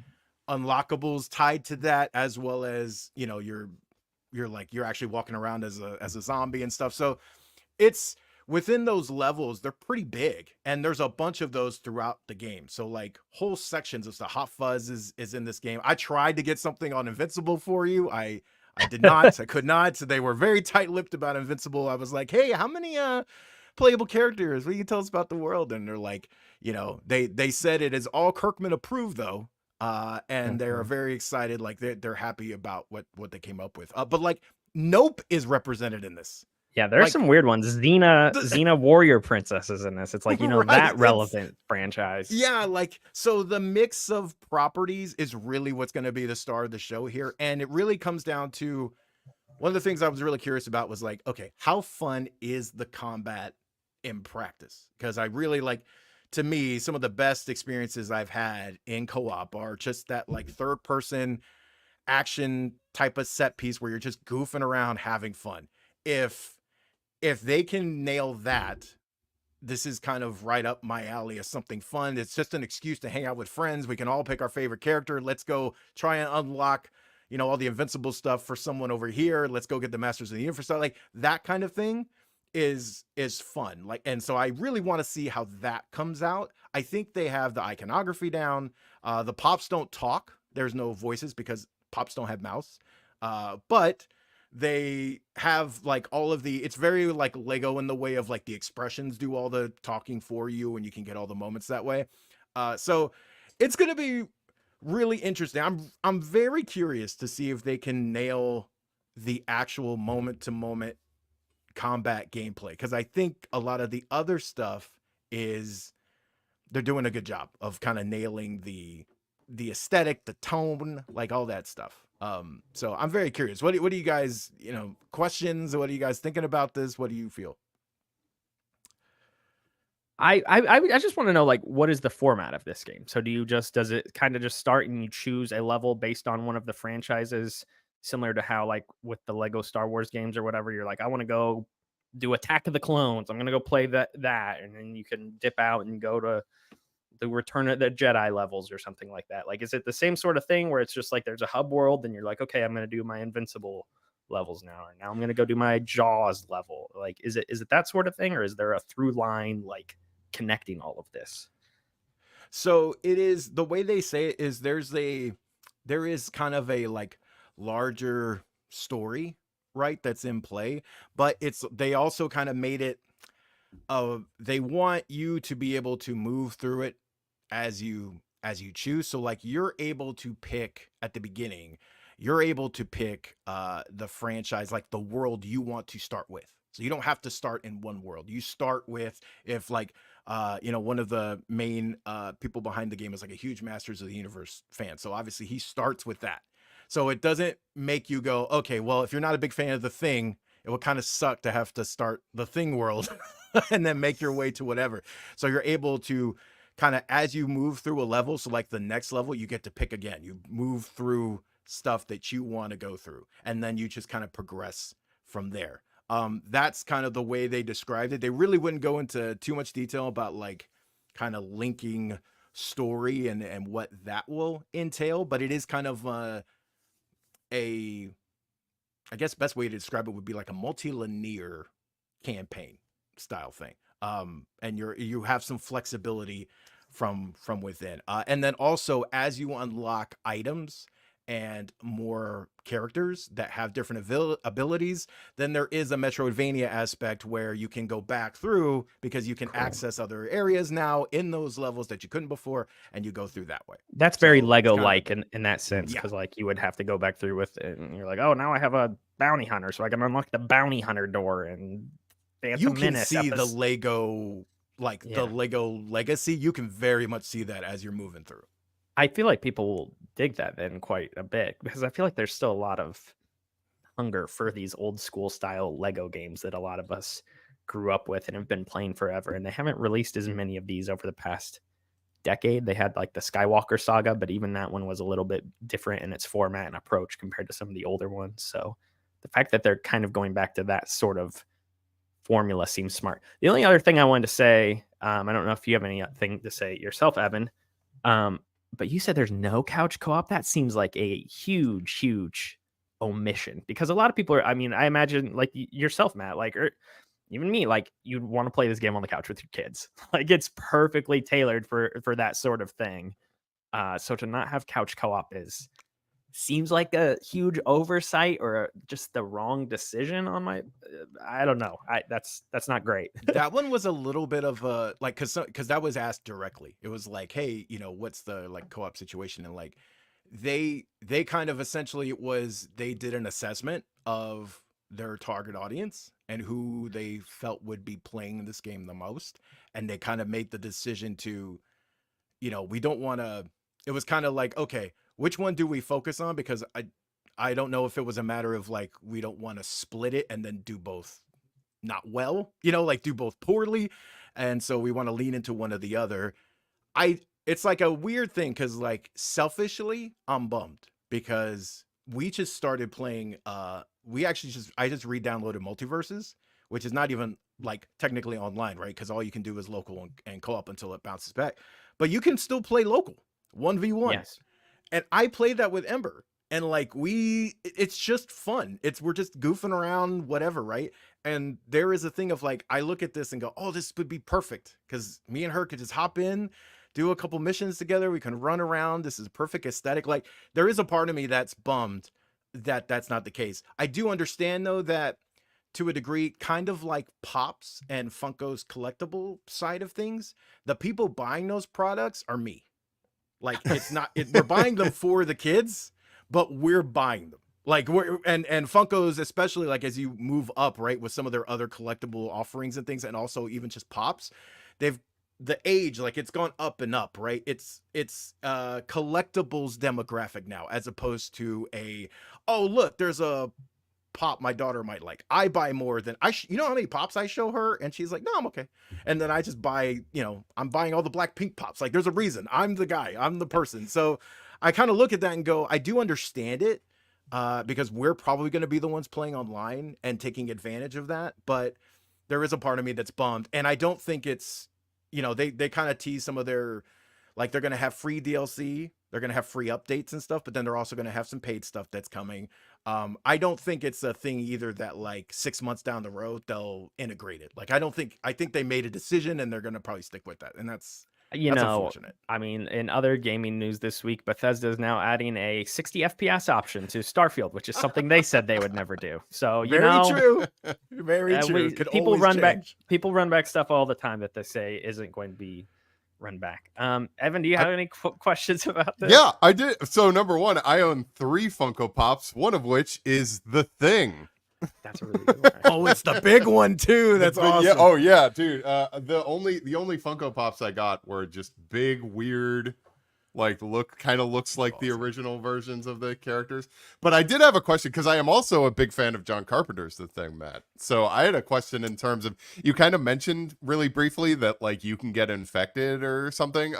unlockables tied to that, as well as, you know, you're actually walking around as a zombie and stuff. So it's within those levels, they're pretty big, and there's a bunch of those throughout the game. So like whole sections of stuff. Hot Fuzz is in this game. I tried to get something on Invincible for you. I did not. I could not. So they were very tight-lipped about Invincible. I was like, hey, how many playable characters? What can you tell us about the world? And they're like, you know, they said it is all Kirkman approved though. And they're very excited. Like they're happy about what they came up with. But like Nope is represented in this. Yeah, there's like, some weird ones. Xena Warrior Princess is in this. It's like, you know, right, that relevant franchise. Yeah, like, so the mix of properties is really what's going to be the star of the show here. And it really comes down to, one of the things I was really curious about was like, okay, how fun is the combat in practice? Because I really like, to me, some of the best experiences I've had in co-op are just that like third person action type of set piece where you're just goofing around having fun. If they can nail that, this is kind of right up my alley as something fun. It's just an excuse to hang out with friends. We can all pick our favorite character. Let's go try and unlock, you know, all the Invincible stuff for someone over here. Let's go get the Masters of the Universe. Like that kind of thing is fun. Like, and so I really want to see how that comes out. I think they have the iconography down. The Pops don't talk. There's no voices because Pops don't have mouths. But they have like all of the, it's very like Lego in the way of like the expressions do all the talking for you, and you can get all the moments that way. So it's going to be really interesting. I'm very curious to see if they can nail the actual moment to moment combat gameplay, because I think a lot of the other stuff is they're doing a good job of kind of nailing the aesthetic, the tone, like all that stuff. So I'm very curious. What do you guys, you know, questions? What are you guys thinking about this? What do you feel? I just want to know, like, what is the format of this game? So does it kind of just start and you choose a level based on one of the franchises, similar to how, like, with the Lego Star Wars games or whatever, you're like, I want to go do Attack of the Clones. I'm gonna go play that, and then you can dip out and go to the Return of the Jedi levels or something like that. Like, is it the same sort of thing where it's just like there's a hub world and you're like, okay, I'm gonna do my Invincible levels now, or now I'm gonna go do my Jaws level? Like, is it that sort of thing, or is there a through line like connecting all of this? So it is, the way they say it is there is kind of a like larger story, right, that's in play, but they also kind of made it, they want you to be able to move through it as you choose. So like you're able to pick at the beginning, you're able to pick the franchise, like the world you want to start with. So you don't have to start in one world. You start with, if like one of the main people behind the game is like a huge Masters of the Universe fan. So obviously he starts with that. So it doesn't make you go, okay, well, if you're not a big fan of the Thing, it would kind of suck to have to start the Thing world and then make your way to whatever. So you're able to kind of, as you move through a level, so like the next level, you get to pick again. You move through stuff that you want to go through, and then you just kind of progress from there. That's kind of the way they described it. They really wouldn't go into too much detail about like kind of linking story and what that will entail, but it is kind of a I guess best way to describe it would be like a multi-linear campaign style thing. And you have some flexibility from within. And then also, as you unlock items and more characters that have different abilities, then there is a Metroidvania aspect where you can go back through, because you can access other areas now in those levels that you couldn't before, and you go through that way. That's very So Lego it's kind of, like in that sense, yeah, because like you would have to go back through with it, and you're like, oh, now I have a bounty hunter, so I can unlock the bounty hunter door, and you Phantom can Menace see the Lego, like the yeah. Lego legacy. You can very much see that as you're moving through. I feel like people will dig that then quite a bit, because I feel like there's still a lot of hunger for these old school style Lego games that a lot of us grew up with and have been playing forever. And they haven't released as many of these over the past decade. They had like the Skywalker saga, but even that one was a little bit different in its format and approach compared to some of the older ones. So the fact that they're kind of going back to that sort of formula seems smart. The only other thing I wanted to say, I don't know if you have anything to say yourself, Evan, but you said there's no couch co-op. That seems like a huge omission, because a lot of people are, I mean, I imagine like yourself, Matt, like, or even me, like you'd want to play this game on the couch with your kids. Like it's perfectly tailored for that sort of thing. So to not have couch co-op seems like a huge oversight, or just the wrong decision on my, I don't know. That's not great. That one was a little bit of a like, because that was asked directly. It was like, hey, what's the like co-op situation? And like they kind of essentially, it was, they did an assessment of their target audience and who they felt would be playing this game the most, and they kind of made the decision to, we don't want to, it was kind of like, okay, which one do we focus on? Because I don't know if it was a matter of like, we don't want to split it and then do both not well, like do both poorly, and so we want to lean into one or the other. It's like a weird thing, because like selfishly I'm bummed, because we just started playing, I just re-downloaded Multiverses, which is not even like technically online, right? Because all you can do is local and co-op until it bounces back, but you can still play local 1v1. Yes. And I played that with Ember, and like it's just fun. We're just goofing around, whatever, right? And there is a thing of like, I look at this and go, oh, this would be perfect, because me and her could just hop in, do a couple missions together. We can run around. This is perfect aesthetic. Like there is a part of me that's bummed that that's not the case. I do understand though that to a degree, kind of like Pops and Funko's collectible side of things, the people buying those products are me. Like it's not, we're buying them for the kids, but we're buying them. Like and Funko's, especially like as you move up, right, with some of their other collectible offerings and things, and also even just Pops, they've, the age, like it's gone up and up, right? It's collectibles demographic now, as opposed to oh look, there's a pop my daughter might like. I buy more than you know how many pops I show her, and she's like, no, I'm okay. And then I just buy, I'm buying all the Blackpink pops. Like, there's a reason. I'm the guy. I'm the person. So I kind of look at that and go, I do understand it, because we're probably going to be the ones playing online and taking advantage of that. But there is a part of me that's bummed, and I don't think it's, they kind of tease some of their, like, they're going to have free DLC. They're going to have free updates and stuff, but then they're also going to have some paid stuff that's coming. I don't think it's a thing either that like 6 months down the road, they'll integrate it. Like, I think they made a decision and they're going to probably stick with that. And that's unfortunate. I mean, in other gaming news this week, Bethesda is now adding a 60 FPS option to Starfield, which is something they said they would never do. So, true. Very true. People run back stuff all the time that they say isn't going to be run back. Evan, do you have any questions about this? Yeah, I did. So number one, I own 3 Funko Pops, one of which is The Thing. That's a really good one. Oh, it's the big one too. That's awesome. Yeah, oh yeah, dude. The only Funko Pops I got were just big, weird, like looks like the original versions of the characters. But I did have a question because I am also a big fan of John Carpenter's The Thing, Matt. So I had a question in terms of, you kind of mentioned really briefly that like you can get infected or something.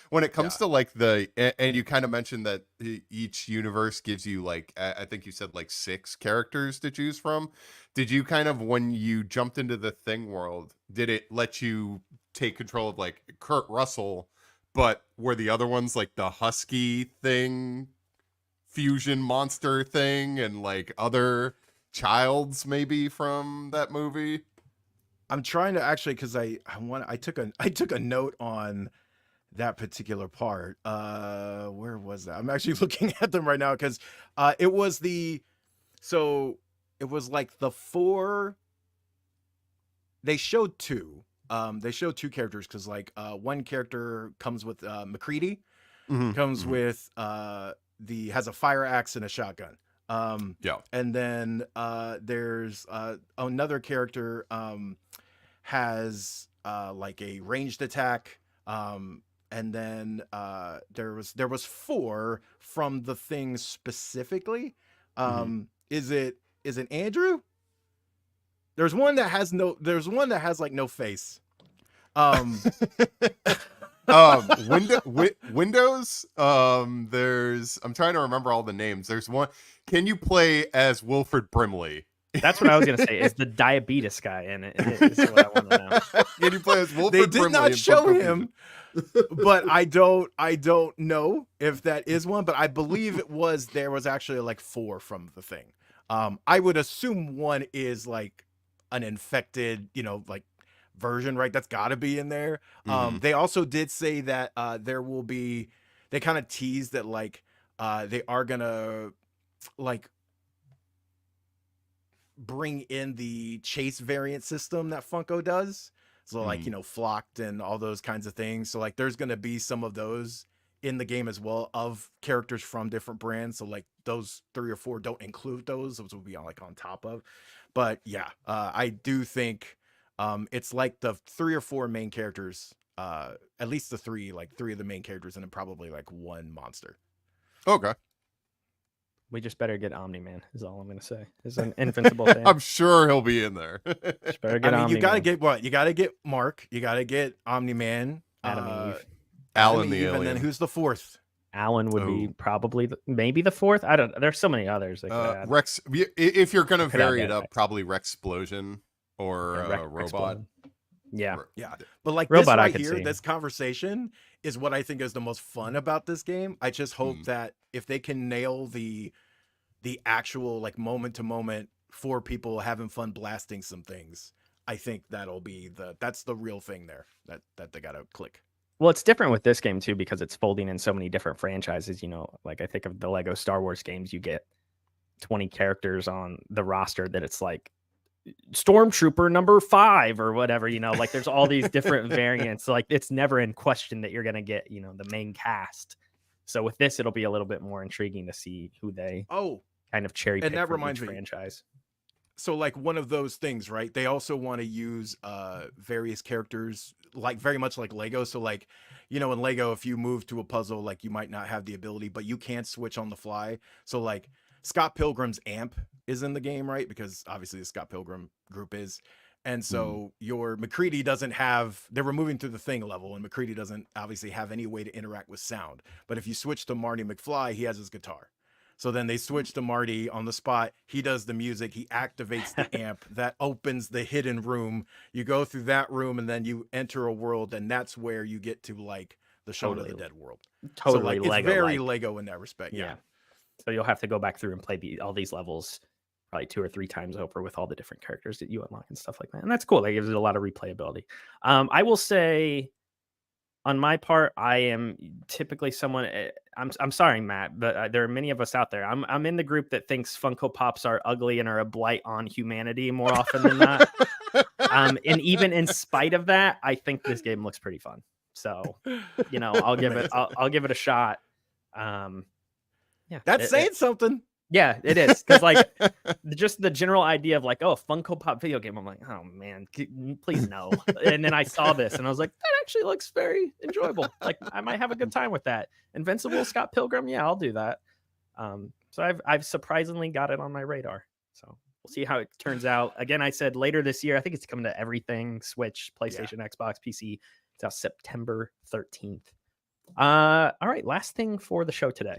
When it comes to like and you kind of mentioned that each universe gives you like, I think you said like 6 characters to choose from. Did you kind of, when you jumped into the Thing world, did it let you take control of like Kurt Russell? But were the other ones like the Husky thing, fusion monster thing, and like other childs maybe from that movie? I'm trying to actually, because I took a note on that particular part. Where was that? I'm actually looking at them right now because it was like the 4. They showed 2. They show 2 characters because like one character comes with McCready, with has a fire axe and a shotgun. And then there's another character has like a ranged attack. And then there was 4 from the Thing specifically. Is it Andrew? There's one that has like no face. Windows. I'm trying to remember all the names. There's one. Can you play as Wilfred Brimley? That's what I was gonna say. Is the diabetes guy in it? Is what I want to know. Can you play as Wilfred They Brimley? did not show him, but I don't know if that is one. But I believe there was actually like 4 from the Thing. I would assume one is like an infected, like version, right? That's got to be in there. They also did say that there will be. They kind of teased that like they are gonna like bring in the chase variant system that Funko does. So like flocked and all those kinds of things. So like there's gonna be some of those in the game as well of characters from different brands. So like those 3 or 4 don't include those. Those will be on top of. But yeah, I do think it's like the 3 or 4 main characters, at least the 3 of the main characters, and then probably like 1 monster. Okay. We just better get Omni-Man, is all I'm going to say. It's an invincible thing. I'm sure he'll be in there. Just better get Omni-Man. You got to get what? You got to get Mark. You got to get Omni-Man. Adam Eve. Alan the Alien. And then who's the 4th? Alan would be probably maybe the 4th. I don't. There's so many others. Rex. If you're gonna vary it up, probably Rexplosion or Robot. Explosion. Yeah. But like Robot, this right here, this conversation is what I think is the most fun about this game. I just hope that if they can nail the actual like moment to moment for people having fun blasting some things, I think that's the real thing there that they gotta click. Well, it's different with this game too because it's folding in so many different franchises. Like I think of the Lego Star Wars games, you get 20 characters on the roster that it's like Stormtrooper number 5 or whatever. Like there's all these different variants. Like it's never in question that you're gonna get the main cast. So with this, it'll be a little bit more intriguing to see who they kind of cherry pick. And that from reminds each me, franchise. So like one of those things, right? They also want to use various characters like very much like Lego. So like, in Lego, if you move to a puzzle, like you might not have the ability, but you can switch on the fly. So like Scott Pilgrim's amp is in the game, right? Because obviously the Scott Pilgrim group is. And so your McCready doesn't have, they're removing through the thing level, and McCready doesn't obviously have any way to interact with sound. But if you switch to Marty McFly, he has his guitar. So then they switch to Marty on the spot. He does the music. He activates the amp that opens the hidden room. You go through that room and then you enter a world, and that's where you get to like the Shaun of the Dead world. Totally, so, like, Lego. It's very Lego in that respect. Yeah. So you'll have to go back through and play all these levels probably 2 or 3 times over with all the different characters that you unlock and stuff like that. And that's cool. That gives it a lot of replayability. I will say, on my part, I am typically someone. I'm sorry, Matt, but there are many of us out there. I'm in the group that thinks Funko Pops are ugly and are a blight on humanity more often than not. And even in spite of that, I think this game looks pretty fun. So, I'll give it a shot. Yeah, that's saying something. Yeah, it is, because like just the general idea of like, oh, Funko Pop video game. I'm like, oh man, please no. And then I saw this and I was like, that actually looks very enjoyable. Like I might have a good time with that. Invincible Scott Pilgrim, yeah, I'll do that. So I've surprisingly got it on my radar. So we'll see how it turns out. Again, I said later this year. I think it's coming to everything: Switch, PlayStation, Xbox, PC. It's out September 13th. All right, last thing for the show today.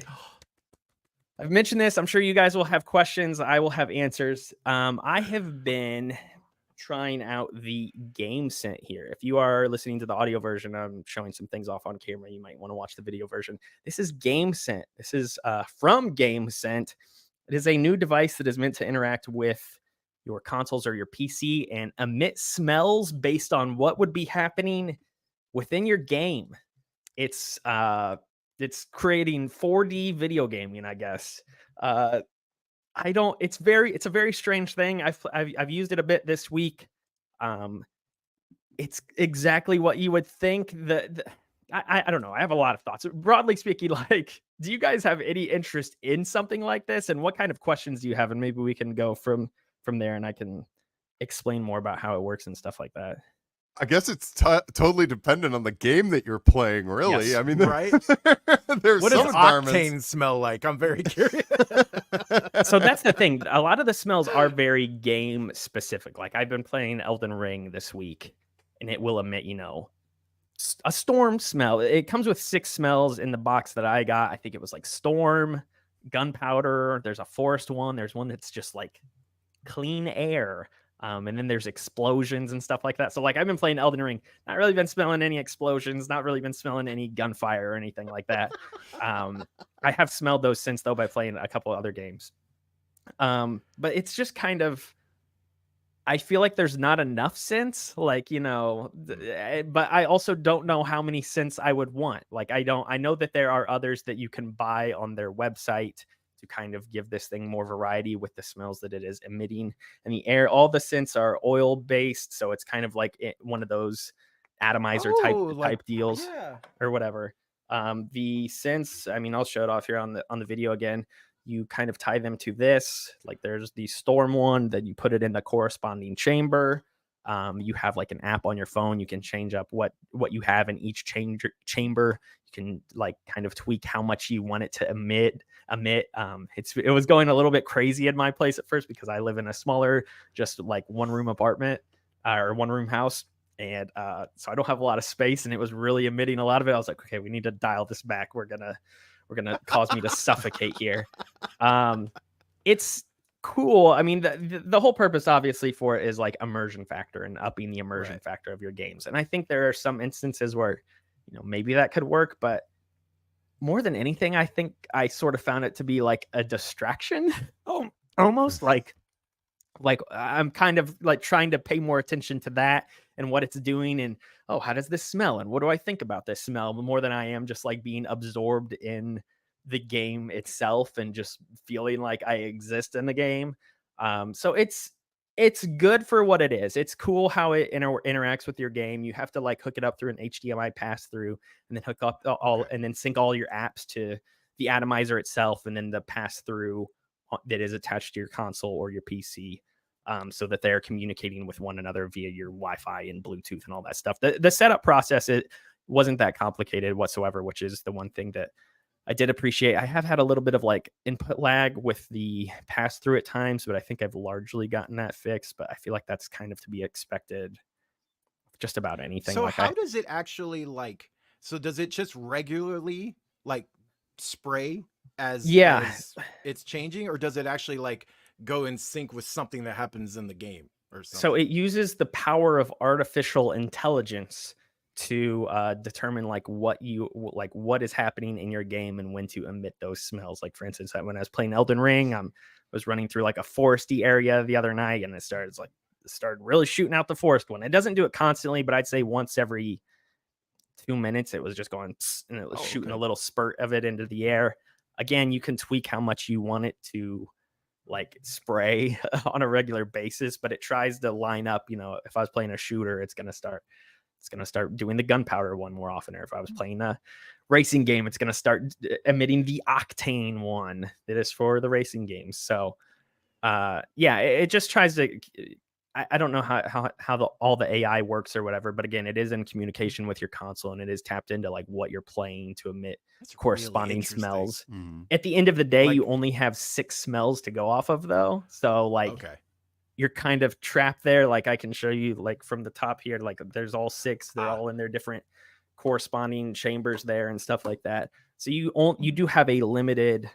I've mentioned this. I'm sure you guys will have questions. I will have answers. I have been trying out the GameScent here. If you are listening to the audio version, I'm showing some things off on camera. You might want to watch the video version. This is GameScent. This is from GameScent. It is a new device that is meant to interact with your consoles or your PC and emit smells based on what would be happening within your game. It's creating 4D video gaming, I guess. It's a very strange thing. I've used it a bit this week. It's exactly what you would think. I don't know. I have a lot of thoughts. Broadly speaking, like, do you guys have any interest in something like this? And what kind of questions do you have? And maybe we can go from there, and I can explain more about how it works and stuff like that. I guess it's totally dependent on the game that you're playing, really. Yes, I mean, right? There's what some does environments. Octane smell like? I'm very curious. So that's the thing. A lot of the smells are very game specific. Like I've been playing Elden Ring this week, and it will emit, a storm smell. It comes with 6 smells in the box that I got. I think it was like storm, gunpowder. There's a forest one. There's one that's just like clean air. And then there's explosions and stuff like that. So like I've been playing Elden Ring, not really been smelling any explosions, not really been smelling any gunfire or anything like that. I have smelled those since though by playing a couple of other games. But it's just kind of, I feel like there's not enough scents, like, but I also don't know how many scents I would want. Like I know that there are others that you can buy on their website to kind of give this thing more variety with the smells that it is emitting. And the air, all the scents are oil based, so it's kind of like one of those atomizer type deals, or whatever. The scents, I mean, I'll show it off here on the video again. You kind of tie them to this. Like there's the storm one that you put it in the corresponding chamber. You have like an app on your phone. You can change up what you have in each chamber. You can like kind of tweak how much you want it to emit. It was going a little bit crazy in my place at first because I live in a smaller, just like 1-room apartment or 1-room house. And so I don't have a lot of space, and it was really emitting a lot of it. I was like, okay, we need to dial this back. We're gonna cause me to suffocate here. It's cool. I mean, the whole purpose obviously for it is like immersion factor and upping the immersion factor of your games. And I think there are some instances where, maybe that could work, but more than anything, I think I sort of found it to be like a distraction. Almost like I'm kind of like trying to pay more attention to that and what it's doing, and how does this smell, and what do I think about this smell, more than I am just like being absorbed in the game itself and just feeling like I exist in the game. So it's good for what it is. It's cool how it interacts with your game. You have to like hook it up through an HDMI pass through, and then hook up and then sync all your apps to the atomizer itself, and then the pass through that is attached to your console or your PC, so that they're communicating with one another via your Wi-Fi and Bluetooth and all that stuff. The setup process, it wasn't that complicated whatsoever, which is the one thing that I did appreciate, I have had a little bit of like input lag with the pass through at times, but I think I've largely gotten that fixed. But I feel like that's kind of to be expected just about anything. So Like how does it actually so does it just regularly like spray yeah. as it's changing, or does it actually like go in sync with something that happens in the game or So something? it uses the power of artificial intelligence to determine like what is happening in your game and when to emit those smells. Like for instance, when I was playing Elden Ring, I was running through like a foresty area the other night, and it started really shooting out the forest one. It doesn't do it constantly, but I'd say once every 2 minutes it was just going psst, and it was shooting a little spurt of it into the air. Again, you can tweak how much you want it to like spray on a regular basis, but it tries to line up, if I was playing a shooter, it's going to start doing the gunpowder one more often, or if I was playing a racing game, it's going to start emitting the octane one that is for the racing games. So yeah, it just tries to, I don't know how all the AI works or whatever, but again, it is in communication with your console, and it is tapped into like what you're playing to emit That's really corresponding interesting. smells. Mhm. At the end of the day, Like- you only have 6 smells to go off of though. So like Okay. you're kind of trapped there. Like I can show you like from the top here, like there's all 6. They're all in their different corresponding chambers there and stuff like that. So you do have a limited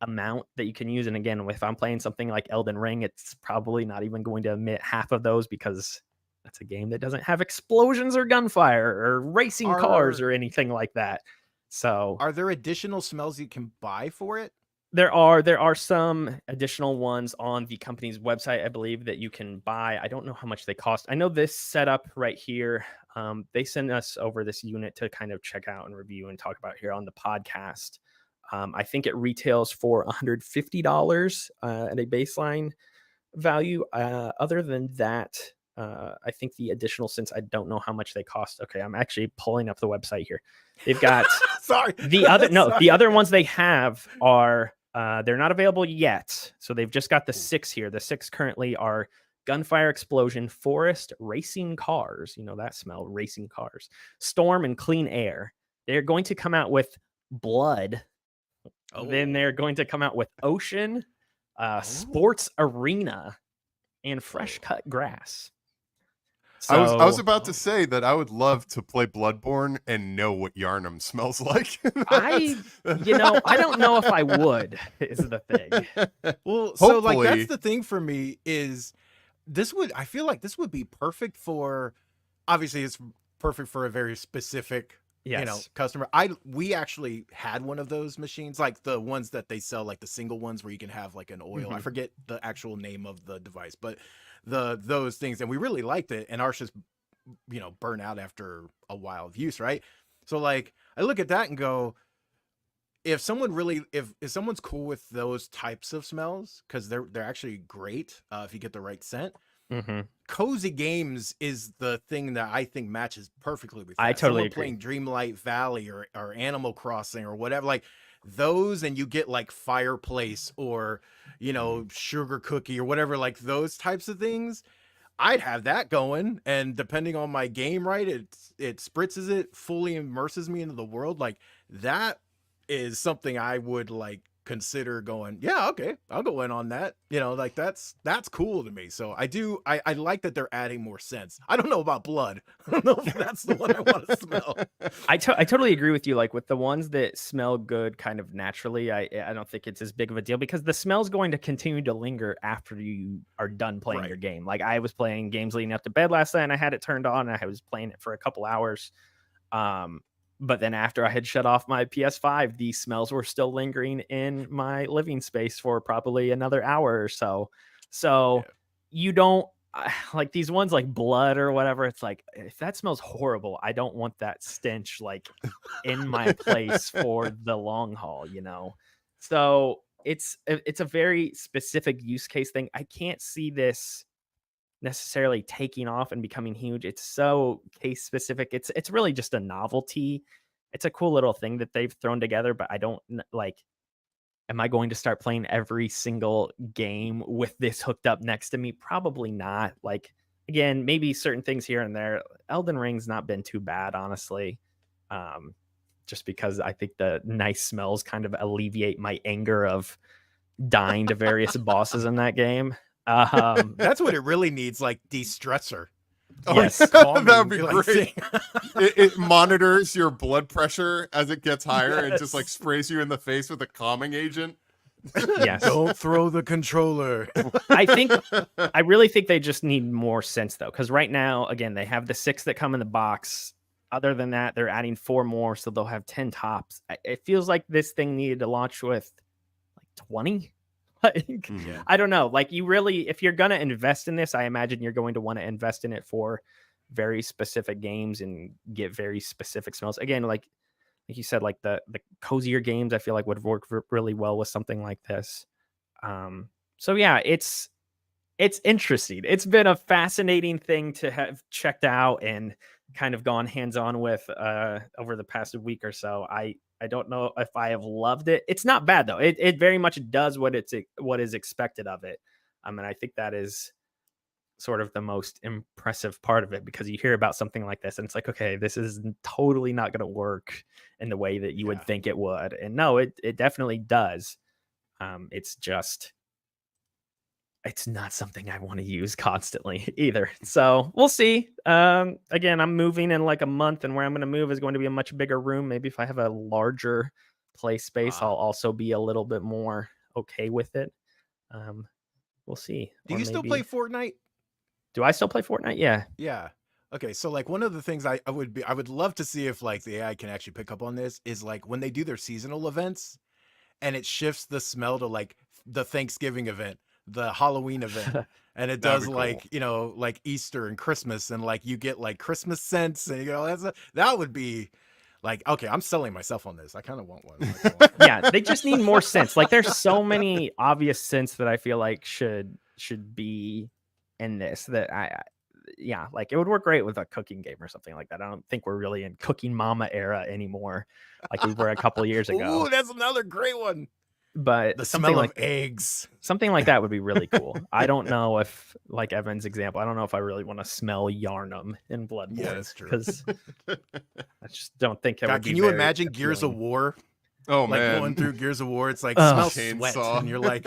amount that you can use. And again, if I'm playing something like Elden Ring, it's probably not even going to emit half of those, because that's a game that doesn't have explosions or gunfire or racing cars or anything like that. So Are there additional smells you can buy for it? there are some additional ones on the company's website, I believe, that you can buy. I don't know how much they cost. I know this setup right here, they send us over this unit to kind of check out and review and talk about here on the podcast. I think it retails for $150 at a baseline value. Other than that, I think the additional, since I don't know how much they cost. Okay, I'm actually pulling up the website here. They've got Sorry. the other ones they have are they're not available yet. So they've just got the 6 here. The 6 currently are gunfire, explosion, forest, racing cars. That smell, racing cars, storm, and clean air. They're going to come out with blood. Then they're going to come out with ocean, sports arena, and fresh cut grass. So, I was about to say that I would love to play Bloodborne and know what Yarnum smells like. I don't know if I would, is the thing. Well, so like Hopefully. that's the thing for me is I feel like this would be perfect for, obviously it's perfect for a very specific Yes. customer. We actually had one of those machines, like the ones that they sell, like the single ones where you can have like an oil. I forget the actual name of the device, but those things, and we really liked it, and ours just burn out after a while of use, right? So like I look at that and go, if someone really if someone's cool with those types of smells, because they're actually great if you get the right scent. Cozy games is the thing that I think matches perfectly with that. I totally agree. Playing Dreamlight Valley or Animal Crossing or whatever, like those, and you get like fireplace or sugar cookie or whatever, like those types of things, I'd have that going. And depending on my game, right, it spritzes it, fully immerses me into the world. Like that is something I would like consider going, yeah, okay, I'll go in on that. Like that's cool to me. So I like that they're adding more scents. I don't know about blood. I don't know if that's the one I want to smell. I totally agree with you. Like with the ones that smell good kind of naturally, I don't think it's as big of a deal, because the smell's going to continue to linger after you are done playing your game. Like I was playing games leading up to bed last night, and I had it turned on, and I was playing it for a couple hours. But then after I had shut off my PS5, these smells were still lingering in my living space for probably another hour or so. So you don't like these ones like blood or whatever. It's like, if that smells horrible, I don't want that stench like in my place for the long haul, So it's a very specific use case thing. I can't see this necessarily taking off and becoming huge. It's so case specific. It's really just a novelty. It's a cool little thing that they've thrown together, but I don't like, am I going to start playing every single game with this hooked up next to me? Probably not. Like, again, maybe certain things here and there. Elden Ring's not been too bad, honestly. just because I think the nice smells kind of alleviate my anger of dying to various bosses in that game. That's what it really needs, like de-stressor. Yes. Calming, That would be like, great. It monitors your blood pressure as it gets higher and just like Yes. sprays you in the face with a calming agent. Yes. Don't throw the controller. I really think they just need more sense though, because right now, again, they have the 6 that come in the box. Other than that, they're adding 4 more, so they'll have 10 tops. It feels like this thing needed to launch with like 20. Like, Yeah. I don't know. Like, you really, if you're gonna invest in this, I imagine you're going to want to invest in it for very specific games and get very specific smells. Again, like you said, like the cozier games, I feel like would work really well with something like this. So yeah, it's interesting. It's been a fascinating thing to have checked out and kind of gone hands-on with over the past week or so. I don't know if I have loved it. It's not bad though. It very much does what is expected of it. And I think that is sort of the most impressive part of it, because you hear about something like this and it's like, okay, this is totally not going to work in the way that you would think it would. And no, it definitely does. It's just, it's not something I want to use constantly either. So we'll see. Again, I'm moving in like a month, and where I'm going to move is going to be a much bigger room. Maybe if I have a larger play space, I'll also be a little bit more okay with it. We'll see. Do you still play Fortnite? Do I still play Fortnite? Yeah. Yeah. Okay, so like one of the things I would love to see if like the AI can actually pick up on this is like when they do their seasonal events and it shifts the smell to like the Thanksgiving event, the Halloween event, and it does like, you know, like Easter and Christmas, and like you get like Christmas scents, and you know, that would be like, okay, I'm selling myself on this. I kind of want one. Yeah, they just need more scents. Like there's so many obvious scents that I feel like should be in this that yeah, like it would work great with a cooking game or something like that. I don't think we're really in Cooking Mama era anymore, like we were a couple of years ago. Ooh, that's another great one. But the something smell like of eggs, something like that would be really cool. I don't know if, like Evan's example, I don't know if I really want to smell Yarnum in Bloodborne. Yeah, that's true. Because I just don't think it would be. Can you imagine Gears of War? Oh like man, going through Gears of War, it's like smell sweat, and you're like,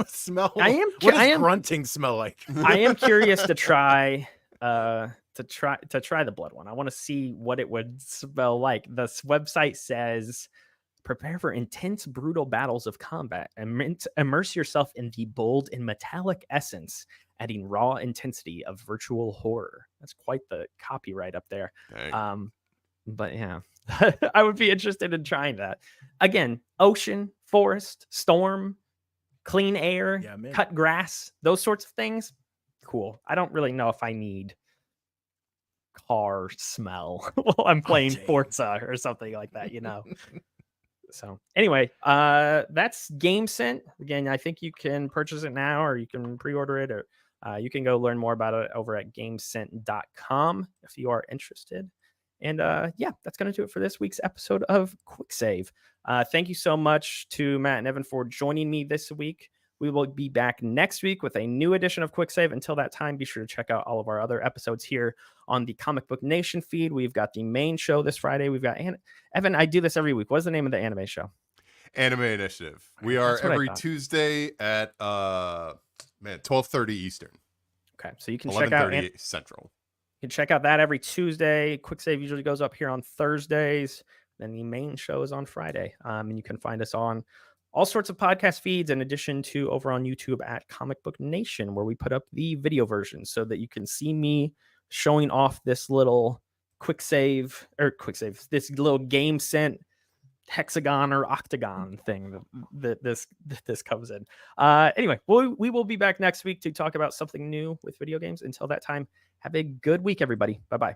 smell. What does grunting smell like? I am curious to try the blood one. I want to see what it would smell like. This website says, prepare for intense, brutal battles of combat. Immerse yourself in the bold and metallic essence, adding raw intensity of virtual horror. That's quite the copyright up there. Dang. But yeah, I would be interested in trying that. Again, ocean, forest, storm, clean air, cut grass, those sorts of things. Cool. I don't really know if I need car smell while I'm playing Forza or something like that, you know. So anyway, that's GameScent. Again, I think you can purchase it now, or you can pre-order it, or you can go learn more about it over at GameScent.com if you are interested. And yeah, that's going to do it for this week's episode of Quick Save. Thank you so much to Matt and Evan for joining me this week. We will be back next week with a new edition of Quick Save. Until that time, be sure to check out all of our other episodes here on the Comic Book Nation feed. We've got the main show this Friday. We've got Evan. I do this every week. What's the name of the anime show? Anime Initiative. We are every Tuesday at 12:30 Eastern. Okay, so you can check out 11:30 Central. You can check out that every Tuesday. Quick Save usually goes up here on Thursdays. Then the main show is on Friday. And you can find us on all sorts of podcast feeds, in addition to over on YouTube at Comic Book Nation, where we put up the video version so that you can see me showing off this little this little GameScent hexagon or octagon thing that this comes in. Anyway, we will be back next week to talk about something new with video games. Until that time, have a good week, everybody. Bye-bye.